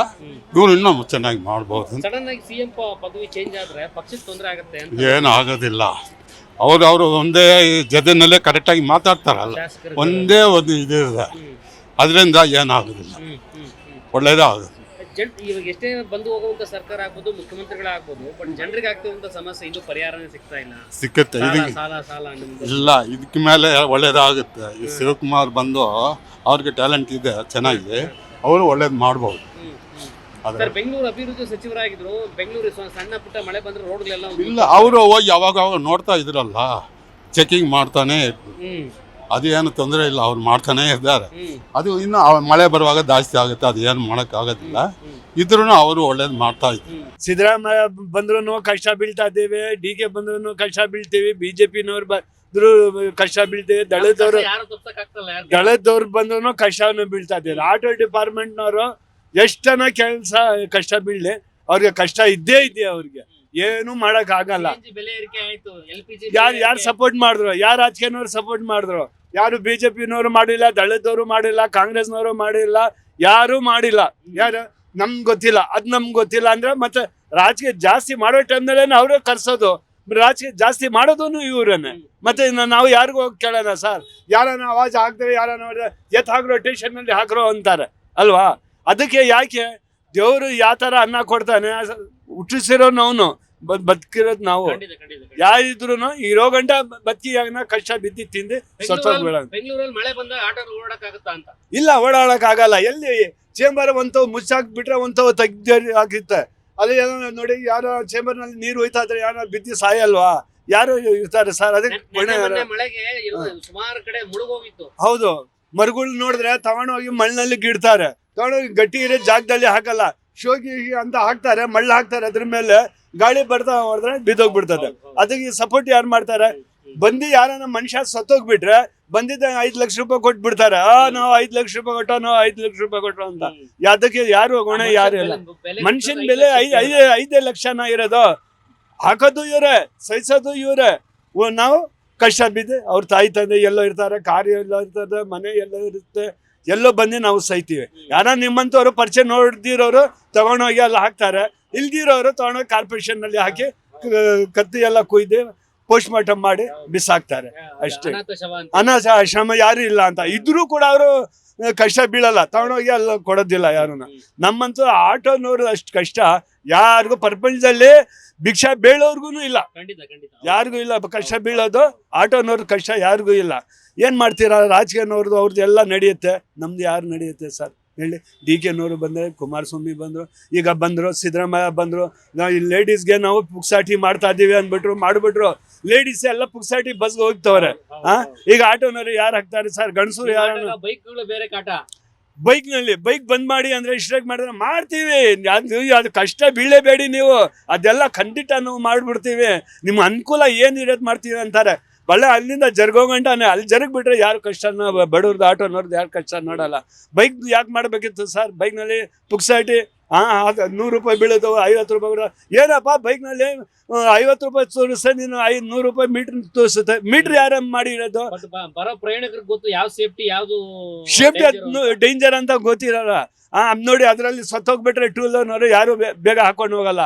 ಇವ್ರು ಇನ್ನೂ ಚೆನ್ನಾಗಿ ಮಾಡ್ಬೋದು. ಏನು ಆಗೋದಿಲ್ಲ, ಅವರು ಒಂದೇ ಜೊತೆನಲ್ಲೇ ಕರೆಕ್ಟಾಗಿ ಮಾತಾಡ್ತಾರಲ್ಲ, ಒಂದೇ ಒಂದು ಇದಿದೆ, ಅದರಿಂದ ಏನಾಗೋದಿಲ್ಲ, ಒಳ್ಳೇದಾಗುತ್ತೆ. ಇವಾಗ ಎಷ್ಟೇ ಬಂದು ಹೋಗುವಂತ ಸರ್ಕಾರ ಆಗ್ಬೋದು, ಮುಖ್ಯಮಂತ್ರಿಗಳಾಗ್ಬೋದು, ಬಟ್ ಜನರಿಗೆ ಆಗ್ತಿರುವಂತ ಸಮಸ್ಯೆ ಇನ್ನೂ ಪರಿಹಾರನೇ ಸಿಗ್ತಾ ಇಲ್ಲ. ಸಿಕ್ಕತ್ತೆ ಇಲ್ಲ, ಇದಕ್ಕೆ ಮೇಲೆ ಒಳ್ಳೇದಾಗುತ್ತೆ. ಈ ಶಿವಕುಮಾರ್ ಬಂದು ಅವ್ರಿಗೆ ಟ್ಯಾಲೆಂಟ್ ಇದೆ, ಚೆನ್ನಾಗಿದೆ, ಅವರು ಒಳ್ಳೇದು ಮಾಡ್ಬೋದು. ಬೆಂಗಳೂರು ಅಭಿವೃದ್ಧಿ ಸಚಿವರಾಗಿದ್ರು, ಬೆಂಗಳೂರು ಸಣ್ಣ ಪುಟ್ಟ ಮಳೆ ಬಂದ್ರೆ ರೋಡ್ಗಳೆಲ್ಲ ಇಲ್ಲ, ಅವರು ಹೋಗಿ ಯಾವಾಗ ನೋಡ್ತಾ ಇದ್ರಲ್ಲ, ಚೆಕಿಂಗ್ ಮಾಡ್ತಾನೆ ಇದ್ರು, ಅದೇನು ತೊಂದರೆ ಇಲ್ಲ, ಅವ್ರು ಮಾಡ್ತಾನೆ ಇದ್ದಾರೆ. ಅದು ಇನ್ನು ಮಳೆ ಬರುವಾಗ ಜಾಸ್ತಿ ಆಗುತ್ತೆ, ಅದು ಏನು ಮಾಡೋಕ್ಕಾಗೋದಿಲ್ಲ. ಇದ್ರೂ ಅವರು ಒಳ್ಳೇದು ಮಾಡ್ತಾ ಇದ್ರು. ಸಿದ್ದರಾಮಯ್ಯ ಬಂದ್ರು ಕಷ್ಟ ಬೀಳ್ತಾ ಇದ್ದೇವೆ, DK ಬಂದ್ರು ಕಷ್ಟ ಬೀಳ್ತೀವಿ, BJP ನವ್ರು ಕಷ್ಟ ಬೀಳ್ತೀವಿ. ದಳದವ್ರು ಯಾರು ತಪ್ಸಕ್ಕಾಗ್ತಲ್ಲ ಯಾರು ದಳದವ್ರು ಬಂದ್ರು ಕಷ್ಟವನ್ನು ಬೀಳ್ತಾ ಇದ್ದೀವಿ. ಆಟೋ ಡಿಪಾರ್ಟ್ಮೆಂಟ್ನವರು ಎಷ್ಟನ ಕೆಲಸ ಕಷ್ಟ ಬೀಳಲಿ, ಅವ್ರಿಗೆ ಕಷ್ಟ ಇದ್ದೇ ಇದೆ. ಅವ್ರಿಗೆ ಏನು ಮಾಡಕ್ ಆಗಲ್ಲ. ಬೆಲೆ ಏರಿಕೆ ಆಯ್ತು, LPG ಯಾರು ಸಪೋರ್ಟ್ ಮಾಡಿದ್ರು? ಯಾರು ರಾಜಕೀಯನವ್ರು ಸಪೋರ್ಟ್ ಮಾಡಿದ್ರು? ಯಾರು ಬಿಜೆಪಿನವರು ಮಾಡಿಲ್ಲ, ದಳದವರು ಮಾಡಿಲ್ಲ, ಕಾಂಗ್ರೆಸ್ನವರು ಮಾಡಿಲ್ಲ, ಯಾರು ಮಾಡಿಲ್ಲ. ಯಾರು ನಮ್ಗೆ ಗೊತ್ತಿಲ್ಲ, ಅದ್ ನಮ್ಗೆ ಗೊತ್ತಿಲ್ಲ ಅಂದ್ರೆ ಮತ್ತೆ ರಾಜಕೀಯ ಜಾಸ್ತಿ ಮಾಡೋ ಟೈಮ್ನಲ್ಲೇ ಅವರೇ ಕರ್ಸೋದು, ರಾಜಕೀಯ ಜಾಸ್ತಿ ಮಾಡೋದು ಇವ್ರನ್ನೇ. ಮತ್ತೆ ನಾವು ಯಾರಿಗೂ ಹೋಗಿ ಕೇಳೋಣ ಸರ್? ಯಾರನ್ನ ಆವಾಜ್ ಹಾಕ್ತಾರೆ, ಯಾರನ್ನ ಎತ್ ಹಾಕ್ರೋ ಸ್ಟೇಷನ್ ನಲ್ಲಿ ಹಾಕ್ರೋ ಅಂತಾರೆ ಅಲ್ವಾ? ಅದಕ್ಕೆ ಯಾಕೆ ದೇವರು ಯಾವ ತರ ಅನ್ನ ಕೊಡ್ತಾನೆ, ಹುಟ್ಟಿಸಿರೋನು ಅವನು, ಬದುಕಿರೋದು ನಾವು. ಯಾರಿದ್ರು ಇರೋ ಗಂಟ ಬದುಕಿ ಕಷ್ಟ ಬಿದ್ದಿ ತಿಂದು ಸತ್ತೋಗ್ಬೇಡ. ಬೆಂಗಳೂರಲ್ಲಿ ಮಳೆ ಬಂದಾಗ ಆಟೋ ಓಡಕ್ಕಾಗುತ್ತಾ ಅಂತ? ಇಲ್ಲ, ಓಡಾಡಕ್ ಆಗಲ್ಲ. ಎಲ್ಲಿ ಚೇಂಬರ್ ಒಂತವ್ ಮುಚ್ಚಾಕ್ ಬಿಟ್ರೆ ಒಂತವ್ ತೆಗ್ದು ಹಾಕಿತ್ತೆ. ಅದೇ ಏನೋ ನೋಡಿ, ಯಾರೋ ಚೇಂಬರ್ ನಲ್ಲಿ ನೀರು ಹೋಯ್ತಾ ಇದ್ರೆ ಯಾರೋ ಬಿದ್ದಿ ಸಾಯಲ್ವಾ? ಯಾರು ಇರ್ತಾರೆ ಸರ್? ಅದಕ್ಕೆ ಮಳೆಗೆ ಸುಮಾರು ಕಡೆ ಮುಳುಗೋಗಿತ್ತು. ಹೌದು, ಮರಗಳು ನೋಡಿದ್ರೆ ತಗೊಂಡೋಗಿ ಮಣ್ಣಿನಲ್ಲಿ ಗಿಡ್ತಾರೆ, ತಗೊಂಡೋಗಿ ಗಟ್ಟಿ ಇರೋ ಜಾಗದಲ್ಲಿ ಹಾಕಲ್ಲ, ಶೋಕಿ ಅಂತ ಹಾಕ್ತಾರೆ, ಮಳ್ಳ ಹಾಕ್ತಾರೆ. ಅದ್ರ ಮೇಲೆ ಗಾಳಿ ಬರ್ತಾ ಹೊಡೆದ್ರೆ ಬಿದ್ದೋಗ್ಬಿಡ್ತದೆ. ಅದಕ್ಕೆ ಸಪೋರ್ಟ್ ಯಾರು ಮಾಡ್ತಾರೆ? ಬಂದು ಯಾರನ್ನ ಮನುಷ್ಯ ಸತ್ತೋಗ್ಬಿಟ್ರೆ ಬಂದಿದ್ದ 5 ಲಕ್ಷ ರೂಪಾಯಿ ಕೊಟ್ಬಿಡ್ತಾರೆ. ನಾವು 5 ಲಕ್ಷ ರೂಪಾಯಿ ಕೊಟ್ಟೋ, ನಾವು 5 ಲಕ್ಷ ರೂಪಾಯಿ ಕೊಟ್ಟೋ ಅಂತ. ಅದಕ್ಕೆ ಯಾರು ಹೊಣೆ ಯಾರು ಇಲ್ಲ. ಮನುಷ್ಯನ ಬೆಲೆ 5 ಲಕ್ಷನ ಇರೋದು. ಹಾಕೋದು ಇವರೇ, ಸಹಿಸೋದು ಇವರೇ. ನಾವು ಕಷ್ಟ ಬಿದ್ದು ಅವ್ರ ತಾಯಿ ತಂದೆ ಎಲ್ಲೋ ಇರ್ತಾರೆ, ಕಾರ್ಯ ಎಲ್ಲೋ ಇರ್ತದೆ, ಮನೆ ಎಲ್ಲೋ ಇರುತ್ತೆ, ಎಲ್ಲೋ ಬಂದು ನಾವು ಸಹಿತೀವಿ. ಯಾರ ನಿಮ್ಮಂತವ್ರು ಪರಿಚಯ ನೋಡ್ದಿರೋರು ತಗೊಂಡೋಗಿ ಅಲ್ಲಿ ಹಾಕ್ತಾರೆ, ಇಲ್ದಿರೋರು ತಗೊಂಡೋಗಿ ಕಾರ್ಪೊರೇಷನ್ ನಲ್ಲಿ ಹಾಕಿ ಕತ್ತಿ ಎಲ್ಲ ಕುಯ್ದು ಪೋಸ್ಟ್ ಮಾರ್ಟಮ್ ಮಾಡಿ ಬಿಸಾಕ್ತಾರೆ ಅಷ್ಟೇ. ಅನಾಥ ಯಾರು ಇಲ್ಲ ಅಂತ ಇದ್ರೂ ಕೂಡ ಅವರು ಕಷ್ಟ ಬೀಳಲ್ಲ, ತಗೊಂಡೋಗಿ ಅಲ್ಲಿ ಕೊಡೋದಿಲ್ಲ ಯಾರನ್ನ. ನಮ್ಮಂತೂ ಆಟೋನವ್ರು ಅಷ್ಟು ಕಷ್ಟ ಯಾರಿಗೂ ಪ್ರಪಂಚದಲ್ಲಿ ಭಿಕ್ಷಾ ಬೇಳೋರ್ಗು ಇಲ್ಲ, ಯಾರಿಗೂ ಇಲ್ಲ. ಕಷ್ಟ ಬೀಳೋದು ಆಟೋನವ್ರ ಕಷ್ಟ ಯಾರಿಗೂ ಇಲ್ಲ. ಏನ್ ಮಾಡ್ತೀರಾ? ರಾಜಕೀಯನವ್ರದ್ದು ಅವ್ರದ್ದು ಎಲ್ಲ ನಡೆಯುತ್ತೆ, ನಮ್ದು ಯಾರು ನಡೆಯುತ್ತೆ ಸರ್ ಹೇಳಿ? DK ನವರು ಬಂದರೆ, ಕುಮಾರಸ್ವಾಮಿ ಬಂದರು, ಈಗ ಬಂದರು, ಸಿದ್ದರಾಮಯ್ಯ ಬಂದರು. ನಾವು ಈ ಲೇಡೀಸ್ಗೆ ನಾವು ಪುಕ್ಸಾಟಿ ಮಾಡ್ತಾ ಇದ್ದೀವಿ ಅಂದ್ಬಿಟ್ರು, ಮಾಡಿಬಿಟ್ರು. ಲೇಡೀಸ್ ಎಲ್ಲ ಪುಕ್ಸಾಟಿ ಬಸ್ಗೆ ಹೋಗ್ತವ್ರೆ. ಈಗ ಆಟೋನವ್ರು ಯಾರು ಹಾಕ್ತಾರೆ ಸರ್? ಗಂಡಸರು ಯಾರು? ಬೈಕ್ಗಳು ಬೇರೆ ಕಾಟ. ಬೈಕ್ನಲ್ಲಿ ಬೈಕ್ ಬಂದ್ ಮಾಡಿ ಅಂದ್ರೆ ಇಷ್ಟಾಗಿ ಮಾಡಿದ್ರೆ ಮಾಡ್ತೀವಿ. ಅದು ಕಷ್ಟ ಬೀಳಲೇಬೇಡಿ ನೀವು, ಅದೆಲ್ಲ ಖಂಡಿತ ನಾವು ಮಾಡ್ಬಿಡ್ತೀವಿ. ನಿಮ್ಮ ಅನುಕೂಲ ಏನಿರೋದು ಮಾಡ್ತೀವಿ ಅಂತಾರೆ. ಒಳ್ಳೆ ಅಲ್ಲಿಂದ ಜರ್ಗೋಗಂಟಾನೆ ಅಲ್ಲಿ ಜರುಗ್ಬಿಟ್ರೆ ಯಾರು ಕಷ್ಟನ, ಬಡವ್ರದ್ದು ಆಟೋನವ್ರದ್ದು ಯಾರು ಕಷ್ಟ ನೋಡಲ್ಲ. ಬೈಕ್ ಯಾಕೆ ಮಾಡಬೇಕಿತ್ತು ಸರ್? ಬೈಕ್ನಲ್ಲಿ ಪುಕ್ಸಾಟಿ 100 ರೂಪಾಯಿ ಬೀಳೋದು, 50 ರೂಪಾಯಿ. ಏನಪ್ಪ ಬೈಕ್ನಲ್ಲಿ 50 ರೂಪಾಯಿ ತೋರಿಸ್ತೆ, ನೀನು 100 ರೂಪಾಯಿ ಮೀಟರ್ ತೋರಿಸುತ್ತೆ. ಮೀಟರ್ ಯಾರ ಮಾಡಿರೋದು? ಬರೋ ಪ್ರಯಾಣಿಕರಿಗೆ ಗೊತ್ತು ಯಾವ ಸೇಫ್ಟಿ, ಯಾವ್ದು ಸೇಫ್ಟಿ ಡೇಂಜರ್ ಅಂತ ಗೊತ್ತಿರಲ್ಲ. ನೋಡಿ, ಅದರಲ್ಲಿ ಸತ್ತೋಗ್ಬಿಟ್ರೆ ಟೂ ವೀಲರ್ನವರು ಯಾರು ಬೇಗ ಹಾಕೊಂಡು ಹೋಗಲ್ಲ,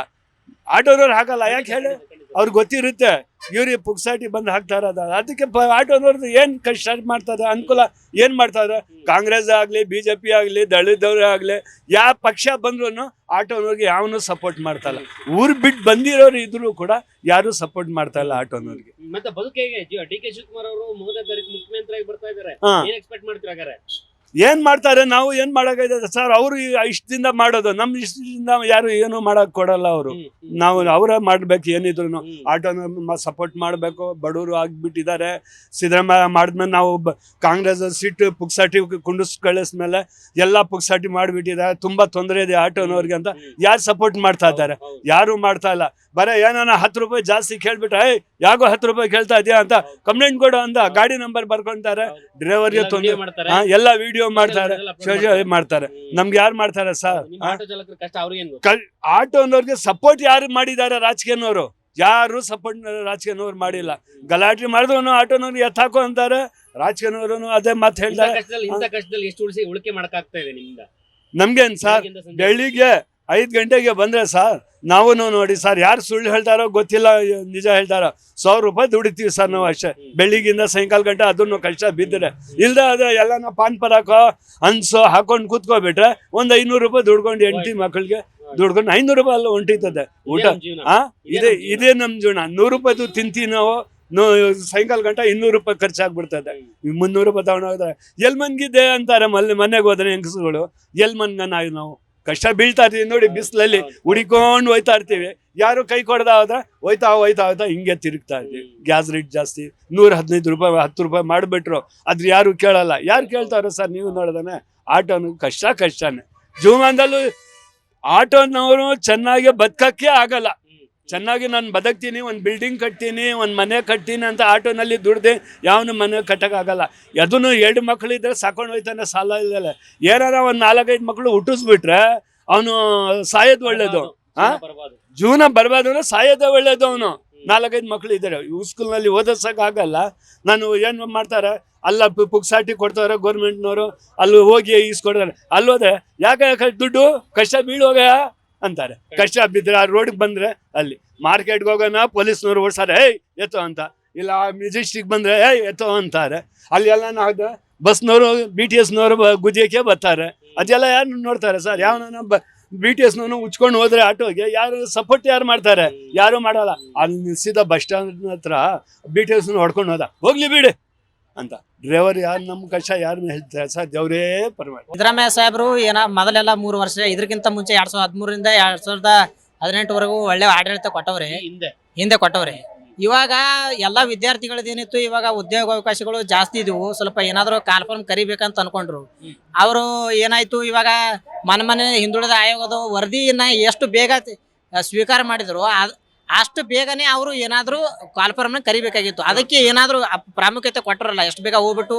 ಆಟೋನವ್ರು ಹಾಕಲ್ಲ. ಯಾಕೆ ಹೇಳಿ? ಅವ್ರಿಗೆ ಗೊತ್ತಿರುತ್ತೆ ಇವ್ರಿಗೆ ಪುಕ್ಸಾಟಿ ಬಂದು ಹಾಕ್ತಾರ. ಅದಕ್ಕೆ ಆಟೋನವ್ರದ್ದು ಏನ್ ಕಷ್ಟ ಮಾಡ್ತಾರೆ, ಅನುಕೂಲ ಏನ್ ಮಾಡ್ತಾರೆ? ಕಾಂಗ್ರೆಸ್ ಆಗ್ಲಿ, BJP ಆಗ್ಲಿ, ದಳಿತವ್ರೇ ಆಗ್ಲಿ, ಯಾವ ಪಕ್ಷ ಬಂದ್ರು ಆಟೋನವ್ರಿಗೆ ಯಾವನು ಸಪೋರ್ಟ್ ಮಾಡ್ತಾಯಿಲ್ಲ. ಊರ್ ಬಿಟ್ಟು ಬಂದಿರೋರು ಇದ್ರು ಕೂಡ ಯಾರು ಸಪೋರ್ಟ್ ಮಾಡ್ತಾ ಇಲ್ಲ ಆಟೋನವ್ರಿಗೆ. ಮತ್ತೆ ಬದುಕಿಗೆ DK ಶಿವಕುಮಾರ್ ಅವರು 3ನೇ ತಾರೀಕು ಮುಖ್ಯಮಂತ್ರಿಯಾಗಿ ಬರ್ತಾ ಇದ್ದಾರೆ, ಏನ್ ಎಕ್ಸ್ಪೆಕ್ಟ್ ಮಾಡ್ತೀರಾ? ಏನ್ ಮಾಡ್ತಾರೆ? ನಾವು ಏನ್ ಮಾಡಕ್ಕಾಗಿದೆ ಸರ್? ಅವರು ಇಷ್ಟದಿಂದ ಮಾಡೋದು, ನಮ್ ಇಷ್ಟದಿಂದ ಯಾರು ಏನು ಮಾಡಕ್ ಕೊಡಲ್ಲ ಅವರು. ನಾವು ಅವರೇ ಮಾಡ್ಬೇಕು ಏನಿದ್ರು. ಆಟೋನ ಸಪೋರ್ಟ್ ಮಾಡ್ಬೇಕು. ಬಡವರು ಆಗ್ಬಿಟ್ಟಿದ್ದಾರೆ. ಸಿದ್ದರಾಮಯ್ಯ ಮಾಡಿದ್ಮೇಲೆ ನಾವು ಕಾಂಗ್ರೆಸ್ ಸೀಟ್ ಪುಕ್ಸಾಟಿ ಕುಂಡಿಸ್ ಕಳಿಸ್ಮೇಲೆ ಎಲ್ಲ ಪುಕ್ಸಾಟಿ ಮಾಡಿಬಿಟ್ಟಿದ್ದಾರೆ. ತುಂಬಾ ತೊಂದರೆ ಇದೆ ಆಟೋನವ್ರಿಗೆ ಅಂತ ಯಾರು ಸಪೋರ್ಟ್ ಮಾಡ್ತಾ ಇದ್ದಾರೆ? ಯಾರು ಮಾಡ್ತಾ ಇಲ್ಲ. ಬರೀ ಏನಾನ 10 ರೂಪಾಯಿ ಜಾಸ್ತಿ ಕೇಳ್ಬಿಟ್ರೆ, ಯಾಕೋ 10 ರೂಪಾಯಿ ಕೇಳ್ತಾ ಇದೆಯಾ ಅಂತ ಕಂಪ್ಲೇಂಟ್ ಕೊಡು ಅಂತ ಗಾಡಿ ನಂಬರ್ ಬರ್ಕೊಂತಾರೆ. ಡ್ರೈವರ್ಗೆ ತೊಂದರೆ, ಎಲ್ಲ ವಿಡಿಯೋ ಮಾಡ್ತಾರೆ, ಮಾಡ್ತಾರೆ. ನಮ್ಗೆ ಯಾರು ಮಾಡ್ತಾರೆ ಸರ್? ಆಟೋನವ್ರಿಗೆ ಸಪೋರ್ಟ್ ಯಾರು ಮಾಡಿದ್ದಾರೆ? ರಾಜಕೀಯನವರು ಯಾರು ಸಪೋರ್ಟ್ ರಾಜಕೀಯನವ್ರು ಮಾಡಿಲ್ಲ. ಗಲಾಟೆ ಮಾಡಿದ್ರು ಆಟೋನವ್ರು ಎತ್ತಾಕೋ ಅಂತಾರೆ. ರಾಜಕೀಯನವರು ಅದೇ ಮಾತು ಹೇಳ್ತಾರೆ. ನಮ್ಗೇನ್ ಸರ್? ಬೆಳಿಗ್ಗೆ 5 ಗಂಟೆಗೆ ಬಂದ್ರೆ ಸರ್, ನಾವು ನೋಡಿ ಸರ್, ಯಾರು ಸುಳ್ಳು ಹೇಳ್ತಾರೋ ಗೊತ್ತಿಲ್ಲ, ನಿಜ ಹೇಳ್ತಾರೋ, 100 ರೂಪಾಯಿ ದುಡಿತೀವಿ ಸರ್ ನಾವು ಅಷ್ಟೇ. ಬೆಳಿಗ್ಗಿಂದ ಸಾಯಂಕಾಲ ಗಂಟೆ ಅದನ್ನು ಕಷ್ಟ ಬಿದ್ದರೆ. ಇಲ್ದೆ ಅದೇ ಎಲ್ಲ ಪಾನ್ ಪರಾಕೋ ಅನ್ಸೋ ಹಾಕೊಂಡು ಕೂತ್ಕೊಬಿಟ್ರೆ ಒಂದು 500 ರೂಪಾಯಿ ದುಡ್ಕೊಂಡು ಹೆಂಡತಿ ಮಕ್ಕಳಿಗೆ ದುಡ್ಕೊಂಡು 500 ರೂಪಾಯಿ ಅಲ್ಲ ಹೊಂಟಿರ್ತದೆ ಊಟ. ಇದೇ ನಮ್ ಜೀವನ. 100 ರೂಪಾಯಿದು ತಿಂತೀವಿ ನಾವು. ಸಾಯಂಕಾಲ ಗಂಟ 200 ರೂಪಾಯಿ ಖರ್ಚಾಗ್ಬಿಡ್ತದೆ. 300 ರೂಪಾಯಿ ತಗೊಂಡೋಗಿದ್ರೆ ಎಲ್ ಮನ್ಗಿದ್ದೆ ಅಂತಾರೆ. ಮನೆಗೆ ಹೋದ್ರೆ ಹೆಂಗಸುಗಳು ಎಲ್ ಮನ್ಗ ನಾವು ಕಷ್ಟ ಬೀಳ್ತಾ ಇರ್ತೀವಿ ನೋಡಿ. ಬಿಸಿಲಲ್ಲಿ ಹುಡಿಕೊಂಡು ಹೋಯ್ತಾ ಇರ್ತೀವಿ. ಯಾರು ಕೈ ಕೊಡ್ದ ಹೋದ್ರೆ ಹೋಯ್ತಾ ಹಿಂಗೆ ತಿರುಗ್ತಾ ಇರ್ತೀವಿ. ಗ್ಯಾಸ್ ರೇಟ್ ಜಾಸ್ತಿ 115 ರೂಪಾಯಿ 10 ರೂಪಾಯಿ ಮಾಡಿಬಿಟ್ರು. ಅದ್ರ ಯಾರು ಕೇಳಲ್ಲ. ಯಾರು ಕೇಳ್ತಾರ ಸರ್? ನೀವು ನೋಡಿದಾನೆ ಆಟೋನು ಕಷ್ಟನೇ. ಜೀವಮಾನದಲ್ಲೂ ಆಟೋನವರು ಚೆನ್ನಾಗಿ ಬದುಕಕ್ಕೆ ಆಗಲ್ಲ. ಚೆನ್ನಾಗಿ ನಾನು ಬದುಕ್ತೀನಿ, ಒಂದು ಬಿಲ್ಡಿಂಗ್ ಕಟ್ತೀನಿ, ಒಂದು ಮನೆ ಕಟ್ತೀನಿ ಅಂತ ಆಟೋನಲ್ಲಿ ದುಡ್ದು ಯಾವನು ಮನೆ ಕಟ್ಟೋಕ್ಕಾಗಲ್ಲ. ಅದನ್ನು 2 ಮಕ್ಕಳಿದ್ರೆ ಸಾಕೊಂಡು ಹೋಯ್ತಾನೆ, ಸಾಲ ಇದ್ದಲ್ಲ. ಏನಾರ ಒಂದು 4-5 ಮಕ್ಕಳು ಹುಟ್ಟಿಸ್ಬಿಟ್ರೆ ಅವನು ಸಾಯೋದು ಒಳ್ಳೇದು. ಜೀವನ ಬರ್ಬಾರ್ದು ಅಂದ್ರೆ ಸಾಯೋದೇ ಒಳ್ಳೇದು. ಅವನು 4-5 ಮಕ್ಕಳು ಇದ್ದಾರೆ, ಸ್ಕೂಲ್ನಲ್ಲಿ ಓದಿಸೋಕ್ಕಾಗಲ್ಲ. ನಾನು ಏನು ಮಾಡ್ತಾರೆ, ಅಲ್ಲ ಪುಕ್ಸಾಟಿ ಕೊಡ್ತಾರೆ ಗೌರ್ಮೆಂಟ್ನವರು, ಅಲ್ಲಿ ಹೋಗಿ ಈಸ್ಕೊಡ್ತಾರೆ. ಅಲ್ಲೋದ್ರೆ ಯಾಕೆ ದುಡ್ಡು ಕಷ್ಟ ಬೀಳೋಗ ಅಂತಾರೆ. ಕಷ್ಟ ಬಿದ್ದರೆ ಆ ರೋಡ್ಗೆ ಬಂದರೆ ಅಲ್ಲಿ ಮಾರ್ಕೆಟ್ಗೆ ಹೋಗೋಣ ಪೊಲೀಸ್ನವ್ರು ಓಡಿಸ್ತಾರೆ, ಏಯ್ ಎತ್ತೋ ಅಂತ. ಇಲ್ಲ ಮೆಜೆಸ್ಟಿಕ್ ಬಂದರೆ ಏಯ್ ಎತ್ತೋ ಅಂತಾರೆ. ಅಲ್ಲಿ ಎಲ್ಲ ಬಸ್ನವರು BTSನವರು ಗುದಿಯೋಕ್ಕೆ ಬರ್ತಾರೆ. ಅದೆಲ್ಲ ಯಾರು ನೋಡ್ತಾರೆ ಸರ್? ಯಾವನ BTSನವನು ಉಚ್ಕೊಂಡು ಹೋದ್ರೆ ಆಟೋಗೆ ಯಾರು ಸಪೋರ್ಟ್ ಯಾರು ಮಾಡ್ತಾರೆ? ಯಾರು ಮಾಡಲ್ಲ. ಅಲ್ಲಿ ನಿಲ್ಸಿದ ಬಸ್ ಸ್ಟ್ಯಾಂಡ್ ಹತ್ರ BTSನ ಹೊಡ್ಕೊಂಡು ಹೋದ, ಹೋಗ್ಲಿ ಬಿಡಿ ಅಂತ. ಡ್ರೈವರ್ ಯಾರು ನಮ್ಮ ಕಷ್ಟ ಯಾರು ಹೇಳ್ತಾರೆ ಸರ್? ದೇವರೇ ಪರವಾಗಿ. ಸಿದ್ದರಾಮಯ್ಯ ಸಾಹೇಬರು ಮೊದಲೆಲ್ಲ 3 ವರ್ಷ, ಇದಕ್ಕಿಂತ ಮುಂಚೆ 2013ರಿಂದ 2018ವರೆಗೂ ಒಳ್ಳೆ ಆಡಳಿತ ಕೊಟ್ಟವ್ರೆ, ಹಿಂದೆ ಕೊಟ್ಟವ್ರೆ. ಇವಾಗ ಎಲ್ಲ ವಿದ್ಯಾರ್ಥಿಗಳದ್ದೇನಿತ್ತು, ಇವಾಗ ಉದ್ಯೋಗಾವಕಾಶಗಳು ಜಾಸ್ತಿ ಇದ್ವು. ಸ್ವಲ್ಪ ಏನಾದರೂ ಕಾಲ್ಫಾರ್ಮ್ ಕರಿಬೇಕಂತ ಅನ್ಕೊಂಡ್ರು. ಅವರು ಏನಾಯ್ತು, ಇವಾಗ ಮನೆ ಹಿಂದುಳಿದ ಆಯೋಗದ ವರದಿನ ಎಷ್ಟು ಬೇಗ ಸ್ವೀಕಾರ ಮಾಡಿದ್ರು ಅಷ್ಟು ಬೇಗನೆ ಅವರು ಏನಾದರೂ ಕಾಲ್ಫಾರ್ಮ್ನ ಕರಿಬೇಕಾಗಿತ್ತು. ಅದಕ್ಕೆ ಏನಾದರೂ ಪ್ರಾಮುಖ್ಯತೆ ಕೊಟ್ಟರಲ್ಲ. ಎಷ್ಟು ಬೇಗ ಹೋಗ್ಬಿಟ್ಟು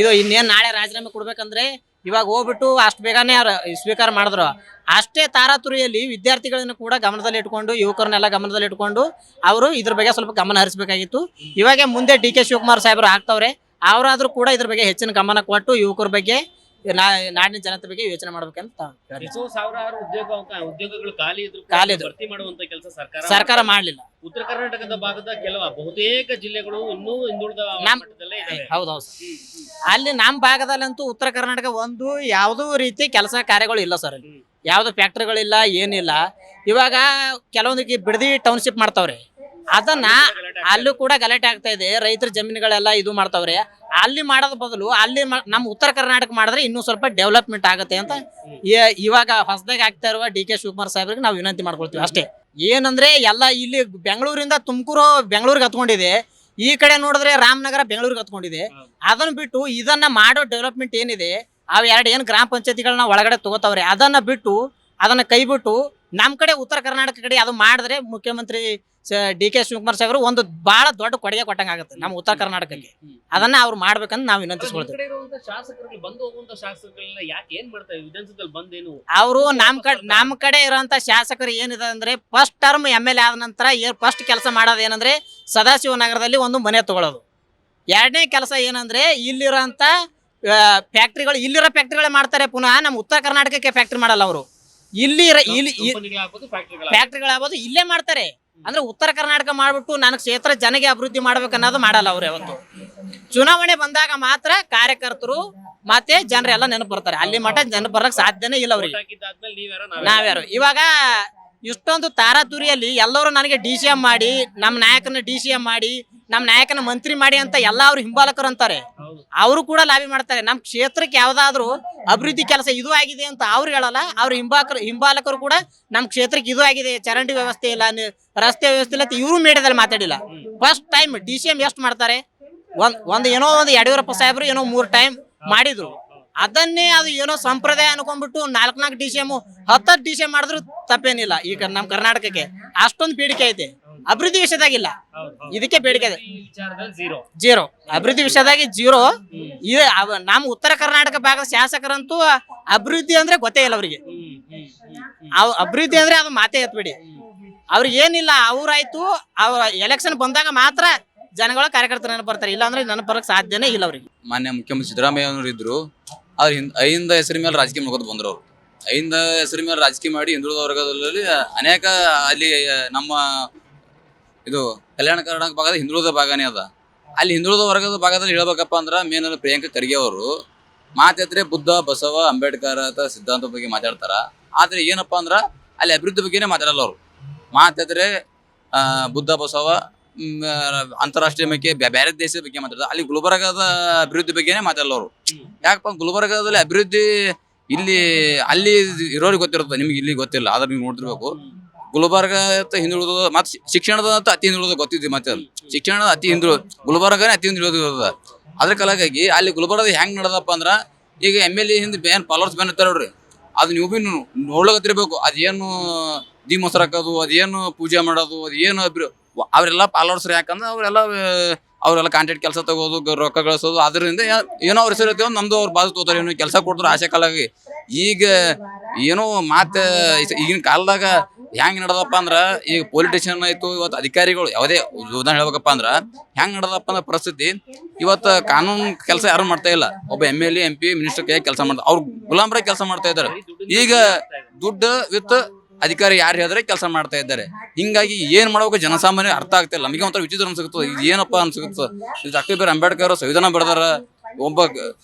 ಇದು ಇನ್ನೇನು ನಾಳೆ ರಾಜೀನಾಮೆ ಕೊಡ್ಬೇಕಂದ್ರೆ ಇವಾಗ ಹೋಗ್ಬಿಟ್ಟು ಅಷ್ಟು ಬೇಗನೆ ಸ್ವೀಕಾರ ಮಾಡಿದ್ರು. ಅಷ್ಟೇ ತಾರಾತುರಿಯಲ್ಲಿ ವಿದ್ಯಾರ್ಥಿಗಳನ್ನ ಕೂಡ ಗಮನದಲ್ಲಿ ಇಟ್ಕೊಂಡು, ಯುವಕರನ್ನೆಲ್ಲ ಗಮನದಲ್ಲಿ ಇಟ್ಕೊಂಡು ಅವರು ಇದ್ರ ಬಗ್ಗೆ ಸ್ವಲ್ಪ ಗಮನ ಹರಿಸಬೇಕಾಗಿತ್ತು. ಇವಾಗ ಮುಂದೆ DK ಶಿವಕುಮಾರ್ ಸಾಹೇಬರು ಆಗ್ತವ್ರೆ, ಅವರಾದ್ರೂ ಕೂಡ ಇದ್ರ ಬಗ್ಗೆ ಹೆಚ್ಚಿನ ಗಮನ ಕೊಟ್ಟು ಯುವಕರ ಬಗ್ಗೆ, ನಾಡಿನ ಜನತೆ ಬಗ್ಗೆ ಯೋಚನೆ ಮಾಡ್ಬೇಕಂತ ಸಾವಿರಾರು ಉದ್ಯೋಗಗಳು ಖಾಲಿ ಇದ್ರು ಭರ್ತಿ ಮಾಡುವಂತ ಕೆಲಸ ಸರ್ಕಾರ ಮಾಡ್ಲಿಲ್ಲ. ಉತ್ತರ ಕರ್ನಾಟಕದ ಭಾಗದ ಬಹುತೇಕ ಜಿಲ್ಲೆಗಳು ಇನ್ನೂ ಹಿಂದುಳಿದ ಮಟ್ಟದಲ್ಲೇ ಇದ್ದಾವೆ. ಹೌದೌದು. ಅಲ್ಲಿ ನಮ್ಮ ಭಾಗದಲ್ಲಂತೂ ಉತ್ತರ ಕರ್ನಾಟಕ ಒಂದು ಯಾವುದೂ ರೀತಿ ಕೆಲಸ ಕಾರ್ಯಗಳು ಇಲ್ಲ ಸರ್. ಅಲ್ಲಿ ಯಾವ್ದು ಫ್ಯಾಕ್ಟ್ರಿಗಳಿಲ್ಲ, ಏನಿಲ್ಲ. ಇವಾಗ ಕೆಲವೊಂದಿಗೆ ಬಿಡದಿ ಟೌನ್ಶಿಪ್ ಮಾಡ್ತಾವ್ರೆ, ಅದನ್ನ ಅಲ್ಲೂ ಕೂಡ ಗಲಾಟೆ ಆಗ್ತಾ ಇದೆ. ರೈತರ ಜಮೀನುಗಳೆಲ್ಲ ಇದು ಮಾಡ್ತಾವ್ರೆ. ಅಲ್ಲಿ ಮಾಡೋದ್ ಬದಲು ಅಲ್ಲಿ ನಮ್ಮ ಉತ್ತರ ಕರ್ನಾಟಕ ಮಾಡಿದ್ರೆ ಇನ್ನೂ ಸ್ವಲ್ಪ ಡೆವಲಪ್ಮೆಂಟ್ ಆಗುತ್ತೆ ಅಂತ ಇವಾಗ ಹೊಸದಾಗಿ ಆಗ್ತಾ ಇರುವ DK ಶಿವಕುಮಾರ್ ಸಾಹೇಬ್ರಿಗೆ ನಾವು ವಿನಂತಿ ಮಾಡ್ಕೊಳ್ತೀವಿ ಅಷ್ಟೇ. ಏನಂದ್ರೆ ಎಲ್ಲ ಇಲ್ಲಿ ಬೆಂಗಳೂರಿಂದ ತುಮಕೂರು ಬೆಂಗಳೂರಿಗೆ ಹತ್ಕೊಂಡಿದೆ, ಈ ಕಡೆ ನೋಡಿದ್ರೆ ರಾಮನಗರ ಬೆಂಗಳೂರಿಗೆ ಹತ್ಕೊಂಡಿದೆ. ಅದನ್ನ ಬಿಟ್ಟು ಇದನ್ನ ಮಾಡೋ ಡೆವಲಪ್ಮೆಂಟ್ ಏನಿದೆ, ಅವು 2 ಏನು ಗ್ರಾಮ ಪಂಚಾಯತಿಗಳನ್ನ ಒಳಗಡೆ ತಗೋತಾವ್ರೆ, ಅದನ್ನ ಬಿಟ್ಟು ಅದನ್ನ ಕೈ ಬಿಟ್ಟು ನಮ್ಮ ಕಡೆ ಉತ್ತರ ಕರ್ನಾಟಕ ಕಡೆ ಅದು ಮಾಡಿದ್ರೆ ಮುಖ್ಯಮಂತ್ರಿ DK ಶಿವಕುಮಾರ್ ಸಾಹೇಬರು ಒಂದು ಬಹಳ ದೊಡ್ಡ ಕೊಡುಗೆ ಕೊಟ್ಟಂಗ ಆಗುತ್ತೆ ನಮ್ಮ ಉತ್ತರ ಕರ್ನಾಟಕಕ್ಕೆ. ಅದನ್ನ ಅವ್ರು ಮಾಡ್ಬೇಕಂತ ನಾವು ವಿನಂತಿಸ್ಕೊಳ್ತೀವಿ. ಅವರು ನಮ್ಮ ಕಡೆ ಇರುವಂತ ಶಾಸಕರು ಏನಿದೆ ಅಂದ್ರೆ, ಫಸ್ಟ್ ಟರ್ಮ್ MLA ಆದ ನಂತರ ಫಸ್ಟ್ ಕೆಲಸ ಮಾಡೋದು ಏನಂದ್ರೆ ಸದಾಶಿವನಗರದಲ್ಲಿ ಒಂದು ಮನೆ ತಗೊಳ್ಳೋದು. 2ನೇ ಕೆಲಸ ಏನಂದ್ರೆ ಇಲ್ಲಿರೋಂಥ ಫ್ಯಾಕ್ಟ್ರಿಗಳು, ಇಲ್ಲಿರೋ ಫ್ಯಾಕ್ಟ್ರಿಗಳೇ ಮಾಡ್ತಾರೆ. ಪುನಃ ನಮ್ಮ ಉತ್ತರ ಕರ್ನಾಟಕಕ್ಕೆ ಫ್ಯಾಕ್ಟ್ರಿ ಮಾಡಲ್ಲ ಅವರು. ಇಲ್ಲಿ ಫ್ಯಾಕ್ಟ್ರಿಗಳಾಗ್ಬೋದು ಇಲ್ಲೇ ಮಾಡ್ತಾರೆ. ಅಂದ್ರೆ ಉತ್ತರ ಕರ್ನಾಟಕ ಮಾಡ್ಬಿಟ್ಟು ನನ್ನ ಕ್ಷೇತ್ರ ಜನಗೆ ಅಭಿವೃದ್ಧಿ ಮಾಡ್ಬೇಕನ್ನೋದು ಮಾಡಲ್ಲ ಅವ್ರು. ಯಾವತ್ತು ಚುನಾವಣೆ ಬಂದಾಗ ಮಾತ್ರ ಕಾರ್ಯಕರ್ತರು ಮತ್ತೆ ಜನರೆಲ್ಲ ನೆನಪು ಬರ್ತಾರೆ. ಅಲ್ಲಿ ಮಠ ನೆನಪು ಬರಕ್ ಸಾಧ್ಯನೇ ಇಲ್ಲ ಅವ್ರಿಗೆ. ನಾವ್ಯಾರು ಇವಾಗ ಇಷ್ಟೊಂದು ತಾರಾತುರಿಯಲ್ಲಿ ಎಲ್ಲರೂ ನನಗೆ DCM ಮಾಡಿ, ನಮ್ಮ ನಾಯಕನ DCM ಮಾಡಿ, ನಮ್ಮ ನಾಯಕನ ಮಂತ್ರಿ ಮಾಡಿ ಅಂತ ಎಲ್ಲ ಅವ್ರು ಹಿಂಬಾಲಕರು ಅಂತಾರೆ. ಅವರು ಕೂಡ ಲಾಬಿ ಮಾಡ್ತಾರೆ. ನಮ್ಮ ಕ್ಷೇತ್ರಕ್ಕೆ ಯಾವ್ದಾದ್ರು ಅಭಿವೃದ್ಧಿ ಕೆಲಸ ಇದು ಆಗಿದೆ ಅಂತ ಅವ್ರು ಹೇಳಲ್ಲ. ಅವ್ರ ಹಿಂಬಾಲಕರು ಕೂಡ ನಮ್ಮ ಕ್ಷೇತ್ರಕ್ಕೆ ಇದು ಆಗಿದೆ, ಚರಂಡಿ ವ್ಯವಸ್ಥೆ ಇಲ್ಲ, ರಸ್ತೆ ವ್ಯವಸ್ಥೆ ಇಲ್ಲ, ಇವರು ಮೀಡಿಯಾದಲ್ಲಿ ಮಾತಾಡಿಲ್ಲ. ಫಸ್ಟ್ ಟೈಮ್ DCM ಎಷ್ಟು ಮಾಡ್ತಾರೆ? ಒಂದು ಯಡಿಯೂರಪ್ಪ ಸಾಹೇಬರು 3 ಟೈಮ್ ಮಾಡಿದ್ರು. ಅದನ್ನೇ ಅದು ಏನೋ ಸಂಪ್ರದಾಯ ಅನ್ಕೊಂಡ್ಬಿಟ್ಟು 4 DCM 10 DCM ಮಾಡಿದ್ರು ತಪ್ಪೇನಿಲ್ಲ. ಈಗ ನಮ್ಮ ಕರ್ನಾಟಕಕ್ಕೆ ಅಷ್ಟೊಂದು ಬೇಡಿಕೆ ಐತೆ, ಅಭಿವೃದ್ಧಿ ವಿಷಯದಾಗಿಲ್ಲ. ಇದಕ್ಕೆ ಬೇಡಿಕೆ ಇದೆ ಜೀರೋ, ಅಭಿವೃದ್ಧಿ ವಿಷಯದಾಗಿ ಜೀರೋ. ನಮ್ಮ ಉತ್ತರ ಕರ್ನಾಟಕ ಭಾಗದ ಶಾಸಕರಂತೂ ಅಭಿವೃದ್ಧಿ ಅಂದ್ರೆ ಗೊತ್ತೇ ಇಲ್ಲ ಅವ್ರಿಗೆ. ಅಭಿವೃದ್ಧಿ ಅಂದ್ರೆ ಅದು ಮಾತೇ ಎತ್ಬೇಡಿ. ಅವ್ರಿಗೆ ಏನಿಲ್ಲ, ಅವ್ರಾಯ್ತು ಅವ್ರ ಎಲೆಕ್ಷನ್ ಬಂದಾಗ ಮಾತ್ರ ಜನಗಳು ಕಾರ್ಯಕರ್ತರು ನೆನಪು ಬರ್ತಾರೆ, ಇಲ್ಲ ಅಂದ್ರೆ ನೆನಪು ಬರಕ್ ಸಾಧ್ಯನೇ ಇಲ್ಲ ಅವ್ರಿಗೆ. ಮಾನ್ಯ ಮುಖ್ಯಮಂತ್ರಿ ಸಿದ್ದರಾಮಯ್ಯ ಅವರು ಇದ್ರು, ಅವ್ರ ಐದಿಂದ ಹೆಸರು ಮೇಲೆ ರಾಜಕೀಯ ಮಾಡ್ಕೊಂಡು ಬಂದ್ರು. ಅವರು ಐದಿಂದ ಹೆಸರು ಮೇಲೆ ರಾಜಕೀಯ ಮಾಡಿ ಹಿಂದುಳಿದ ವರ್ಗದಲ್ಲಿ ಅನೇಕ ಅಲ್ಲಿ ನಮ್ಮ ಇದು ಕಲ್ಯಾಣ ಕರ್ನಾಟಕ ಭಾಗದ ಹಿಂದುಳಿದ ಭಾಗನೇ ಅದ. ಅಲ್ಲಿ ಹಿಂದುಳಿದ ವರ್ಗದ ಭಾಗದಲ್ಲಿ ಹೇಳ್ಬೇಕಪ್ಪ ಅಂದ್ರೆ ಮೇನ್ ಪ್ರಿಯಾಂಕಾ ಖರ್ಗೆ ಅವರು ಮಾತಾದ್ರೆ ಬುದ್ಧ, ಬಸವ, ಅಂಬೇಡ್ಕರ್ ಅಥವಾ ಸಿದ್ಧಾಂತ ಬಗ್ಗೆ ಮಾತಾಡ್ತಾರ. ಆದ್ರೆ ಏನಪ್ಪ ಅಂದ್ರೆ ಅಲ್ಲಿ ಅಭಿವೃದ್ಧಿ ಬಗ್ಗೆನೇ ಮಾತಾಡಲ್ಲ ಅವರು. ಮಾತಾದ್ರೆ ಬುದ್ಧ, ಬಸವ, ಅಂತಾರಾಷ್ಟ್ರೀಯ ಬಗ್ಗೆ ಬೇರೆ ದೇಶದ ಬಗ್ಗೆ ಮಾತಾಡ್ತಾರೆ. ಅಲ್ಲಿ ಗುಲ್ಬರ್ಗದ ಅಭಿವೃದ್ಧಿ ಬಗ್ಗೆನೇ ಮಾತಾಡಲ್ಲ ಅವರು. ಯಾಕಪ್ಪ ಗುಲ್ಬರ್ಗದಲ್ಲಿ ಅಭಿವೃದ್ಧಿ ಇಲ್ಲಿ ಅಲ್ಲಿ ಇರೋರಿಗೆ ಗೊತ್ತಿರುತ್ತೆ, ನಿಮ್ಗೆ ಇಲ್ಲಿ ಗೊತ್ತಿಲ್ಲ. ಆದ್ರೆ ನೀವು ನೋಡ್ತಿರ್ಬೇಕು. ಗುಲ್ಬರ್ಗ ಹಿಂದುಳಿದ ಮತ್ತೆ ಶಿಕ್ಷಣದ ಅತಿ ಹಿಂದುಳಿದ ಗೊತ್ತಿದ್ವಿ. ಮತ್ತೆ ಶಿಕ್ಷಣದ ಅತಿ ಗುಲ್ಬರ್ಗನೇ ಅತಿ ಹಿಂದುಳಿದ. ಅದ್ರ ಕಾಲಾಗಿ ಅಲ್ಲಿ ಗುಲ್ಬರ್ಗದ ಹೆಂಗ್ ನಡೆದಪ್ಪ ಅಂದ್ರ, ಈಗ MLA ಹಿಂದೆ ಏನ್ ಫಾಲೋವರ್ಸ್ ಬ್ಯಾನ್ ಇರ್ತಾರ ನೋಡ್ರಿ, ಅದು ನೀವು ಬಿ ನೋಡ್ಲಕತ್ತಿರ್ಬೇಕು. ಅದೇನು ಮೊಸರು ಹಾಕೋದು ಅದೇನು ಪೂಜೆ ಮಾಡೋದು ಅದೇನು ಅವರೆಲ್ಲ ಫಾಲೋವರ್ಸ್ ಯಾಕಂದ್ರೆ ಅವರೆಲ್ಲ ಕಾಂಟ್ರಾಕ್ಟ್ ಕೆಲಸ ತಗೋದು ರೊಕ್ಕ ಗಳಿಸೋದು ಅದರಿಂದ ಏನೋ ಅವ್ರ ಹೆಸರು ಇರ್ತೇವೆ ನಮ್ದು ಅವ್ರು ಬಾಜು ತಗೋತಾರೆ ಏನೋ ಕೆಲಸ ಕೊಡ್ತಾರೆ ಆಸೆ ಕಾಲಾಗಿ. ಈಗ ಏನೋ ಮಾತು ಈಗಿನ ಕಾಲದಾಗ ಹೆಂಗ್ ನಡೆದಪ್ಪ ಅಂದ್ರ ಈಗ ಪೊಲಿಟಿಷಿಯನ್ ಆಯ್ತು ಇವತ್ತು ಅಧಿಕಾರಿಗಳು ಯಾವುದೇ ಉದಾಹರಣೆ ಹೇಳ್ಬೇಕಪ್ಪ ಅಂದ್ರ ಹೆಂಗ್ ನಡೆದಪ್ಪ ಅಂದ್ರ ಪರಿಸ್ಥಿತಿ ಇವತ್ತು ಕಾನೂನು ಕೆಲಸ ಯಾರು ಮಾಡ್ತಾ ಇಲ್ಲ. ಒಬ್ಬ MLA MP ಮಿನಿಸ್ಟರ್ ಕೈ ಕೆಲಸ ಮಾಡ್ತಾರೆ, ಅವ್ರು ಗುಲಾಮ್ರ ಕೆಲಸ ಮಾಡ್ತಾ ಇದ್ದಾರೆ. ಈಗ ದುಡ್ಡು ವಿತ್ ಅಧಿಕಾರಿ ಯಾರು ಹೇಳಿದ್ರೆ ಕೆಲಸ ಮಾಡ್ತಾ ಇದ್ದಾರೆ. ಹಿಂಗಾಗಿ ಏನ್ ಮಾಡ್ಬೇಕು ಜನಸಾಮಾನ್ಯ ಅರ್ಥ ಆಗ್ತಿಲ್ಲ. ನಮಗೆ ಒಂಥರ ವಿಚಿತ್ರ ಅನ್ಸುತ್ತೆ, ಇದು ಏನಪ್ಪ ಅನ್ಸುತ್ತೆ. ಡಾಕ್ಟರ್ ಅಂಬೇಡ್ಕರ್ ಸಂವಿಧಾನ ಬರ್ದಾರ, ಒಬ್ಬ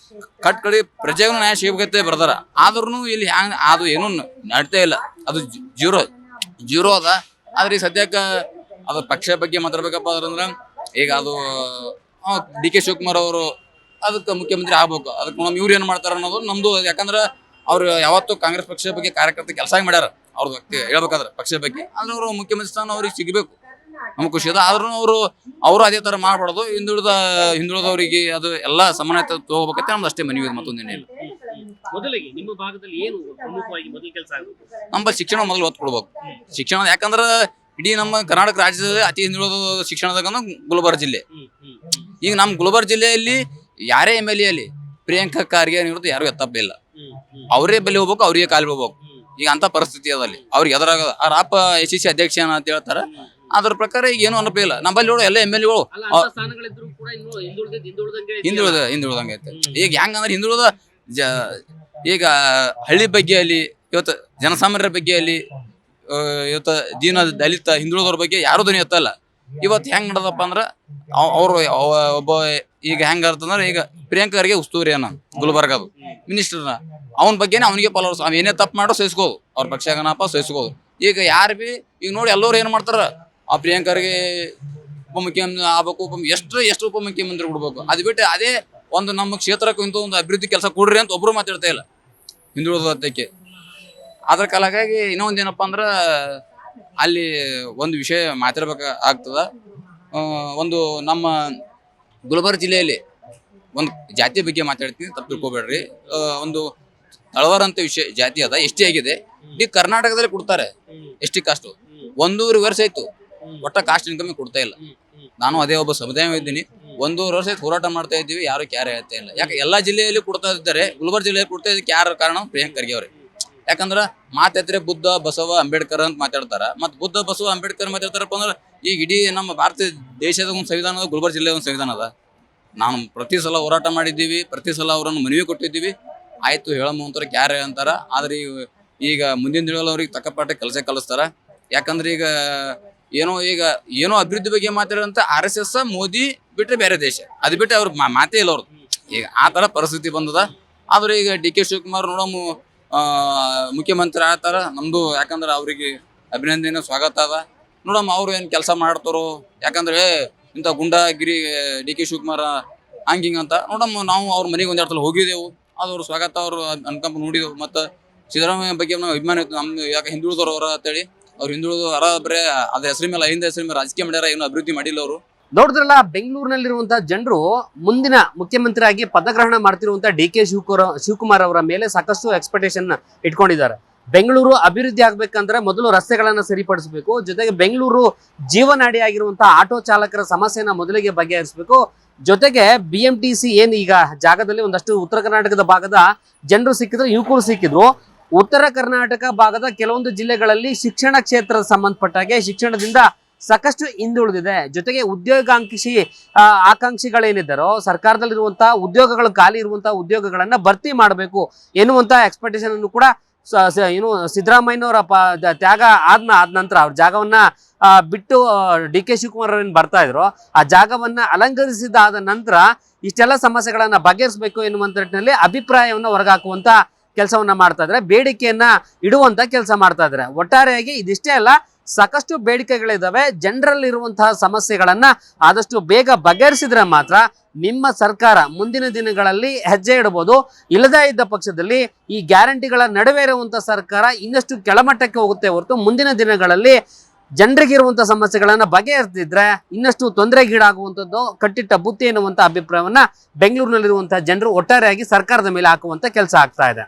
ಕಟ್ಕಡಿ ಪ್ರಜೆಗೂ ನ್ಯಾಯ ಸಿಗಬೇಕಂತ ಬರ್ದಾರ. ಆದ್ರೂ ಇಲ್ಲಿ ಹ್ಯಾಂಗ ಅದು ಏನೂ ನಡ್ತಾ ಇಲ್ಲ, ಅದು ಜೀರೋ ಅದ. ಆದ್ರೆ ಈಗ ಸದ್ಯಕ್ಕೆ ಅದು ಪಕ್ಷ ಬಗ್ಗೆ ಮಾತಾಡ್ಬೇಕಪ್ಪ ಅಂದ್ರೆ ಈಗ ಅದು DK ಶಿವಕುಮಾರ್ ಅವರು ಅದಕ್ಕೆ ಮುಖ್ಯಮಂತ್ರಿ ಆಗ್ಬೇಕು. ಅದಕ್ಕೆ ನಮ್ಮ ಇವ್ರು ಏನ್ ಮಾಡ್ತಾರ ಅನ್ನೋದು ನಮ್ದು. ಯಾಕಂದ್ರೆ ಅವ್ರು ಯಾವತ್ತು ಕಾಂಗ್ರೆಸ್ ಪಕ್ಷದ ಬಗ್ಗೆ ಕಾರ್ಯಕರ್ತ ಕೆಲಸ ಮಾಡ್ಯಾರ. ಅವ್ರದ್ದು ಹೇಳ್ಬೇಕಾದ್ರೆ ಪಕ್ಷದ ಬಗ್ಗೆ ಅಂದ್ರೆ ಅವರು ಮುಖ್ಯಮಂತ್ರಿ ಸ್ಥಾನ ಅವ್ರಿಗೆ ಸಿಗಬೇಕು, ನಮ್ಗೆ ಖುಷಿ ಅದ. ಆದ್ರೂ ಅವರು ಅದೇ ತರ ಮಾಡ್ಬಾರ್ದು. ಹಿಂದುಳಿದವರಿಗೆ ಅದು ಎಲ್ಲಾ ಸಮಾನತೆ ತಗೋಬೇಕಂತ ನಮ್ದು ಅಷ್ಟೇ ಮನವಿ. ಮತ್ತೊಂದೇನಿಲ್ಲ. ಮೊದಲಿಗೆ ನಿಮ್ಮ ಭಾಗದಲ್ಲಿ ಏನು ಪ್ರಮುಖವಾಗಿ ಮೊದಲ ಕೆಲಸ ಆಗಬೇಕು? ನಮ್ಮ ಶಿಕ್ಷಣ ಮೊದಲು ಒತ್ತು ಕೊಡ್ಬೇಕು. ಶಿಕ್ಷಣ ಯಾಕಂದ್ರೆ ಇಡೀ ನಮ್ಮ ಕರ್ನಾಟಕ ರಾಜ್ಯದಲ್ಲಿ ಅತಿ ಹಿಂದುಳಿದ ಶಿಕ್ಷಣದಾಗ ಗುಲ್ಬರ್ಗ ಜಿಲ್ಲೆ. ಈಗ ನಮ್ಮ ಗುಲ್ಬರ್ಗ ಜಿಲ್ಲೆಯಲ್ಲಿ ಯಾರೇ MLA ಅಲ್ಲಿ ಪ್ರಿಯಾಂಕಾ ಖರ್ಗೆ ಅನ್ನೋದು ಯಾರು ಎತ್ತಪ್ಪಿಲ್ಲ. ಅವರೇ ಬಲಿ ಹೋಗ್ಬೇಕು, ಅವ್ರಿಗೆ ಕಾಲಿ ಹೋಗ್ಬೇಕು. ಈಗ ಅಂತ ಪರಿಸ್ಥಿತಿ ಅದಲ್ಲಿ ಅವ್ರಿಗೆ ಎದುರಾಗ ರಾಪ SEC ಅಧ್ಯಕ್ಷ ಅಂತ ಹೇಳ್ತಾರ. ಅದ್ರ ಪ್ರಕಾರ ಈಗ ಏನು ಅನುಪ ಇಲ್ಲ. ನಮ್ಮಲ್ಲಿ ನೋಡು ಎಲ್ಲ MLAಗಳು ಹಿಂದುಳಿದಂಗೆ ಐತೆ. ಈಗ ಹೆಂಗಂದ್ರೆ ಹಿಂದುಳಿದ ಈಗ ಹಳ್ಳಿ ಬಗ್ಗೆ ಅಲ್ಲಿ ಇವತ್ತು ಜನಸಾಮಾನ್ಯರ ಬಗ್ಗೆ ಅಲ್ಲಿ ಇವತ್ತು ದಲಿತ ಹಿಂದುಳಿದವ್ರ ಬಗ್ಗೆ ಯಾರು ಧ್ವನಿ ಎತ್ತಲ್ಲ. ಇವತ್ತು ಹೆಂಗ್ ನಡೆದಪ್ಪ ಅಂದ್ರ ಅವ್ರು ಒಬ್ಬ ಈಗ ಹೆಂಗ ಅಂತಂದ್ರೆ ಈಗ ಪ್ರಿಯಾಂಕಾ ಖರ್ಗೆ ಉಸ್ತುವಾರಿ ಅನ್ನ ಗುಲ್ಬರ್ಗದು ಮಿನಿಸ್ಟರ್ನ, ಅವನ ಬಗ್ಗೆನೇ ಅವನಿಗೆ ಫಾಲೋವರ್ಸ್. ಅವ್ ಏನೇ ತಪ್ಪು ಮಾಡೋ ಸಹಿಸ್ಕೋದು, ಅವ್ರ ಪಕ್ಷಗನಪ್ಪ ಸಹಿಸ್ಕೋದು. ಈಗ ಯಾರು ಬಿ ಈಗ ನೋಡಿ ಎಲ್ಲರೂ ಏನ್ ಮಾಡ್ತಾರ, ಆ ಪ್ರಿಯಾಂಕಾ ಖರ್ಗೆ ಉಪಮುಖ್ಯಮಂತ್ರಿ ಆಗ್ಬೇಕು, ಎಷ್ಟು ಉಪಮುಖ್ಯಮಂತ್ರಿ ಕೊಡ್ಬೇಕು. ಅದು ಬಿಟ್ಟು ಅದೇ ಒಂದು ನಮ್ಮ ಕ್ಷೇತ್ರಕ್ಕೆ ಇಂಥ ಒಂದು ಅಭಿವೃದ್ಧಿ ಕೆಲಸ ಕೊಡ್ರಿ ಅಂತ ಒಬ್ರು ಮಾತಾಡ್ತಾ ಇಲ್ಲ ಹಿಂದುಳಿದಕ್ಕೆ. ಅದ್ರ ಕಾಲಾಗಿ ಇನ್ನೊಂದೇನಪ್ಪ ಅಂದ್ರ ಅಲ್ಲಿ ಒಂದು ವಿಷಯ ಮಾತಾಡ್ಬೇಕ ಆಗ್ತದ. ಒಂದು ನಮ್ಮ ಗುಲ್ಬರ್ಗ ಜಿಲ್ಲೆಯಲ್ಲಿ ಒಂದು ಜಾತಿ ಬಗ್ಗೆ ಮಾತಾಡ್ತೀನಿ, ತಪ್ಪು ತಿಳ್ಕೊಬೇಡ್ರಿ. ಒಂದು ತಳವಾರ ಅಂತ ವಿಷಯ ಜಾತಿ ಅದ, ST ಆಗಿದೆ. ಈ ಕರ್ನಾಟಕದಲ್ಲಿ ಕೊಡ್ತಾರೆ ST ಕಾಸ್ಟ್ 1.5 ವರ್ಷ ಆಯ್ತು, ಒಟ್ಟ ಕಾಸ್ಟ್ ಇನ್ಕಮ್ ಕೊಡ್ತಾ ಇಲ್ಲ. ನಾನು ಅದೇ ಒಬ್ಬ ಸಮುದಾಯ ಇದ್ದೀನಿ, 1.5 ವರ್ಷ ಆಯ್ತು ಹೋರಾಟ ಮಾಡ್ತಾ ಇದ್ದೀವಿ, ಯಾರು ಕ್ಯಾರೆ ಹೇಳ್ತಾ ಇಲ್ಲ. ಯಾಕೆ ಎಲ್ಲಾ ಜಿಲ್ಲೆಯಲ್ಲಿ ಕೊಡ್ತಾ ಇದ್ದಾರೆ, ಗುಲ್ಬರ್ಗ ಜಿಲ್ಲೆಯಲ್ಲಿ ಕೊಡ್ತಾ ಇದಕ್ಕೆ ಯಾರ ಕಾರಣ? ಪ್ರಿಯಾಂಕಾ ಖರ್ಗೆ ಅವ್ರೆ. ಯಾಕಂದ್ರ ಮಾತಾಡ್ತಾರೆ ಬುದ್ಧ ಬಸವ ಅಂಬೇಡ್ಕರ್ ಅಂತ ಮಾತಾಡ್ತಾರ. ಮತ್ ಬುದ್ಧ ಬಸವ ಅಂಬೇಡ್ಕರ್ ಮಾತಾಡ್ತಾರಪ್ಪ ಅಂದ್ರೆ ಈಗ ಇಡೀ ನಮ್ಮ ಭಾರತ ದೇಶದ ಒಂದು ಸಂವಿಧಾನ ಅದ, ಗುಲ್ಬರ್ಗ ಜಿಲ್ಲೆ ಒಂದು ಸಂವಿಧಾನ ಅದ. ನಾವು ಪ್ರತಿ ಸಲ ಹೋರಾಟ ಮಾಡಿದ್ದೀವಿ, ಪ್ರತಿ ಸಲ ಅವರನ್ನು ಮನವಿ ಕೊಟ್ಟಿದ್ದೀವಿ. ಆಯ್ತು ಹೇಳಮ್ಮಂತಾರೆ ಕ್ಯಾರೆ ಅಂತಾರ. ಆದ್ರೆ ಈಗ ಮುಂದಿನ ದಿನಗಳಲ್ಲಿ ತಕ್ಕಪಾಠ ಕೆಲಸ ಕಲಿಸ್ತಾರ. ಯಾಕಂದ್ರೆ ಈಗ ಏನೋ ಅಭಿವೃದ್ಧಿ ಬಗ್ಗೆ ಮಾತಾಡೋಂತ RSS ಮೋದಿ ಬಿಟ್ಟರೆ ಬೇರೆ ದೇಶ, ಅದು ಬಿಟ್ಟರೆ ಅವ್ರ ಮಾತೇ ಇಲ್ಲ ಅವ್ರದ್ದು. ಈಗ ಆ ತರ ಪರಿಸ್ಥಿತಿ ಬಂದದ. ಆದ್ರೆ ಈಗ DK ಶಿವಕುಮಾರ್ ನೋಡಮ್ಮ ಮುಖ್ಯಮಂತ್ರಿ ಆಗ್ತಾರ ನಮ್ದು. ಯಾಕಂದ್ರೆ ಅವ್ರಿಗೆ ಅಭಿನಂದನೆ ಸ್ವಾಗತ ಅದ. ನೋಡಮ್ಮ ಅವ್ರು ಏನ್ ಕೆಲಸ ಮಾಡ್ತಾರೋ. ಯಾಕಂದ್ರೆ ಇಂಥ ಗುಂಡಾಗಿರಿ DK ಶಿವಕುಮಾರ್ ಹಂಗಿಂಗ್ ಅಂತ ನೋಡಮ್ಮ. ನಾವು ಅವ್ರ ಮನೆಗೆ ಒಂದೆರಡು ಸಲ ಹೋಗಿದ್ದೆವು, ಅದವ್ರ ಸ್ವಾಗತ ಅವ್ರು ಅನ್ಕೊಂಡ್ ನೋಡಿದೆವು. ಮತ್ತು ಸಿದ್ದರಾಮಯ್ಯ ಬಗ್ಗೆ ನಾವು ಅಭಿಮಾನ ಇತ್ತು ನಮ್ದು. ಯಾಕೆ ಹಿಂದುಳಿದವ್ರ ಅಂತೇಳಿ ಅವ್ರು ಹಿಂದುಳಿದು ಬರೇ ಅದ್ರ ಹೆಸರು ಮೇಲೆ 5 ಹೆಸರು ಮೇಲೆ ರಾಜಕೀಯ ಮಾಡ್ಯಾರ, ಏನು ಅಭಿವೃದ್ಧಿ ಮಾಡಿಲ್ಲ ಅವರು. ನೋಡಿದ್ರಲ್ಲ, ಬೆಂಗಳೂರಿನಲ್ಲಿರುವಂತಹ ಜನರು ಮುಂದಿನ ಮುಖ್ಯಮಂತ್ರಿ ಆಗಿ ಪದಗ್ರಹಣ ಮಾಡ್ತಿರುವಂತಹ DK ಶಿವಕುಮಾರ್ ಅವರ ಮೇಲೆ ಸಾಕಷ್ಟು ಎಕ್ಸ್ಪೆಕ್ಟೇಷನ್ ಇಟ್ಕೊಂಡಿದ್ದಾರೆ. ಬೆಂಗಳೂರು ಅಭಿವೃದ್ಧಿ ಆಗ್ಬೇಕಂದ್ರೆ ಮೊದಲು ರಸ್ತೆಗಳನ್ನ ಸರಿಪಡಿಸಬೇಕು, ಜೊತೆಗೆ ಬೆಂಗಳೂರು ಜೀವನಾಡಿ ಆಗಿರುವಂತಹ ಆಟೋ ಚಾಲಕರ ಸಮಸ್ಯೆನ ಮೊದಲಿಗೆ ಬಗೆಹರಿಸಬೇಕು. ಜೊತೆಗೆ BMTC ಏನ್ ಈಗ ಜಾಗದಲ್ಲಿ ಒಂದಷ್ಟು ಉತ್ತರ ಕರ್ನಾಟಕದ ಭಾಗದ ಜನರು ಸಿಕ್ಕಿದ್ರು, ಯುವಕರು ಸಿಕ್ಕಿದ್ರು. ಉತ್ತರ ಕರ್ನಾಟಕ ಭಾಗದ ಕೆಲವೊಂದು ಜಿಲ್ಲೆಗಳಲ್ಲಿ ಶಿಕ್ಷಣ ಕ್ಷೇತ್ರದ ಸಂಬಂಧಪಟ್ಟಾಗೆ ಶಿಕ್ಷಣದಿಂದ ಸಾಕಷ್ಟು ಹಿಂದುಳಿದಿದೆ. ಜೊತೆಗೆ ಆಕಾಂಕ್ಷಿಗಳೇನಿದ್ದಾರೋ ಸರ್ಕಾರದಲ್ಲಿರುವಂತಹ ಉದ್ಯೋಗಗಳು, ಖಾಲಿ ಇರುವಂತಹ ಉದ್ಯೋಗಗಳನ್ನ ಭರ್ತಿ ಮಾಡಬೇಕು ಎನ್ನುವಂತಹ ಎಕ್ಸ್ಪೆಕ್ಟೇಷನ್ ಅನ್ನು ಕೂಡ ಸಿದ್ದರಾಮಯ್ಯನವರ ತ್ಯಾಗ ಆದ ನಂತರ ಅವ್ರ ಜಾಗವನ್ನ ಬಿಟ್ಟು DK ಶಿವಕುಮಾರ್ ಏನ್ ಬರ್ತಾ ಇದ್ರು, ಆ ಜಾಗವನ್ನ ಅಲಂಕರಿಸಿದಾದ ನಂತರ ಇಷ್ಟೆಲ್ಲ ಸಮಸ್ಯೆಗಳನ್ನ ಬಗೆಹರಿಸಬೇಕು ಎನ್ನುವಂತ ನಿಟ್ಟಿನಲ್ಲಿ ಅಭಿಪ್ರಾಯವನ್ನ ಹೊರಗಾಕುವಂತ ಕೆಲಸವನ್ನ ಮಾಡ್ತಾ ಇದ್ರೆ, ಬೇಡಿಕೆಯನ್ನ ಇಡುವಂತ ಕೆಲಸ ಮಾಡ್ತಾ ಇದ್ದಾರೆ. ಒಟ್ಟಾರೆಯಾಗಿ ಇದಿಷ್ಟೇ ಅಲ್ಲ, ಸಾಕಷ್ಟು ಬೇಡಿಕೆಗಳಿದಾವೆ. ಜನರಲ್ಲಿರುವಂತಹ ಸಮಸ್ಯೆಗಳನ್ನ ಆದಷ್ಟು ಬೇಗ ಬಗೆಹರಿಸಿದ್ರೆ ಮಾತ್ರ ನಿಮ್ಮ ಸರ್ಕಾರ ಮುಂದಿನ ದಿನಗಳಲ್ಲಿ ಹೆಜ್ಜೆ ಇಡಬಹುದು. ಇಲ್ಲದೇ ಇದ್ದ ಪಕ್ಷದಲ್ಲಿ ಈ ಗ್ಯಾರಂಟಿಗಳ ನಡುವೆ ಇರುವಂತಹ ಸರ್ಕಾರ ಇನ್ನಷ್ಟು ಕೆಳಮಟ್ಟಕ್ಕೆ ಹೋಗುತ್ತೆ ಹೊರತು ಮುಂದಿನ ದಿನಗಳಲ್ಲಿ ಜನರಿಗಿರುವಂತಹ ಸಮಸ್ಯೆಗಳನ್ನ ಬಗೆಹರಿಸಿದ್ರೆ ಇನ್ನಷ್ಟು ತೊಂದರೆಗೀಡಾಗುವಂಥದ್ದು ಕಟ್ಟಿಟ್ಟ ಬುತ್ತಿ ಎನ್ನುವಂತ ಅಭಿಪ್ರಾಯವನ್ನ ಬೆಂಗಳೂರಿನಲ್ಲಿರುವಂತಹ ಜನರು ಒಟ್ಟಾರೆಯಾಗಿ ಸರ್ಕಾರದ ಮೇಲೆ ಹಾಕುವಂತ ಕೆಲಸ ಆಗ್ತಾ ಇದೆ.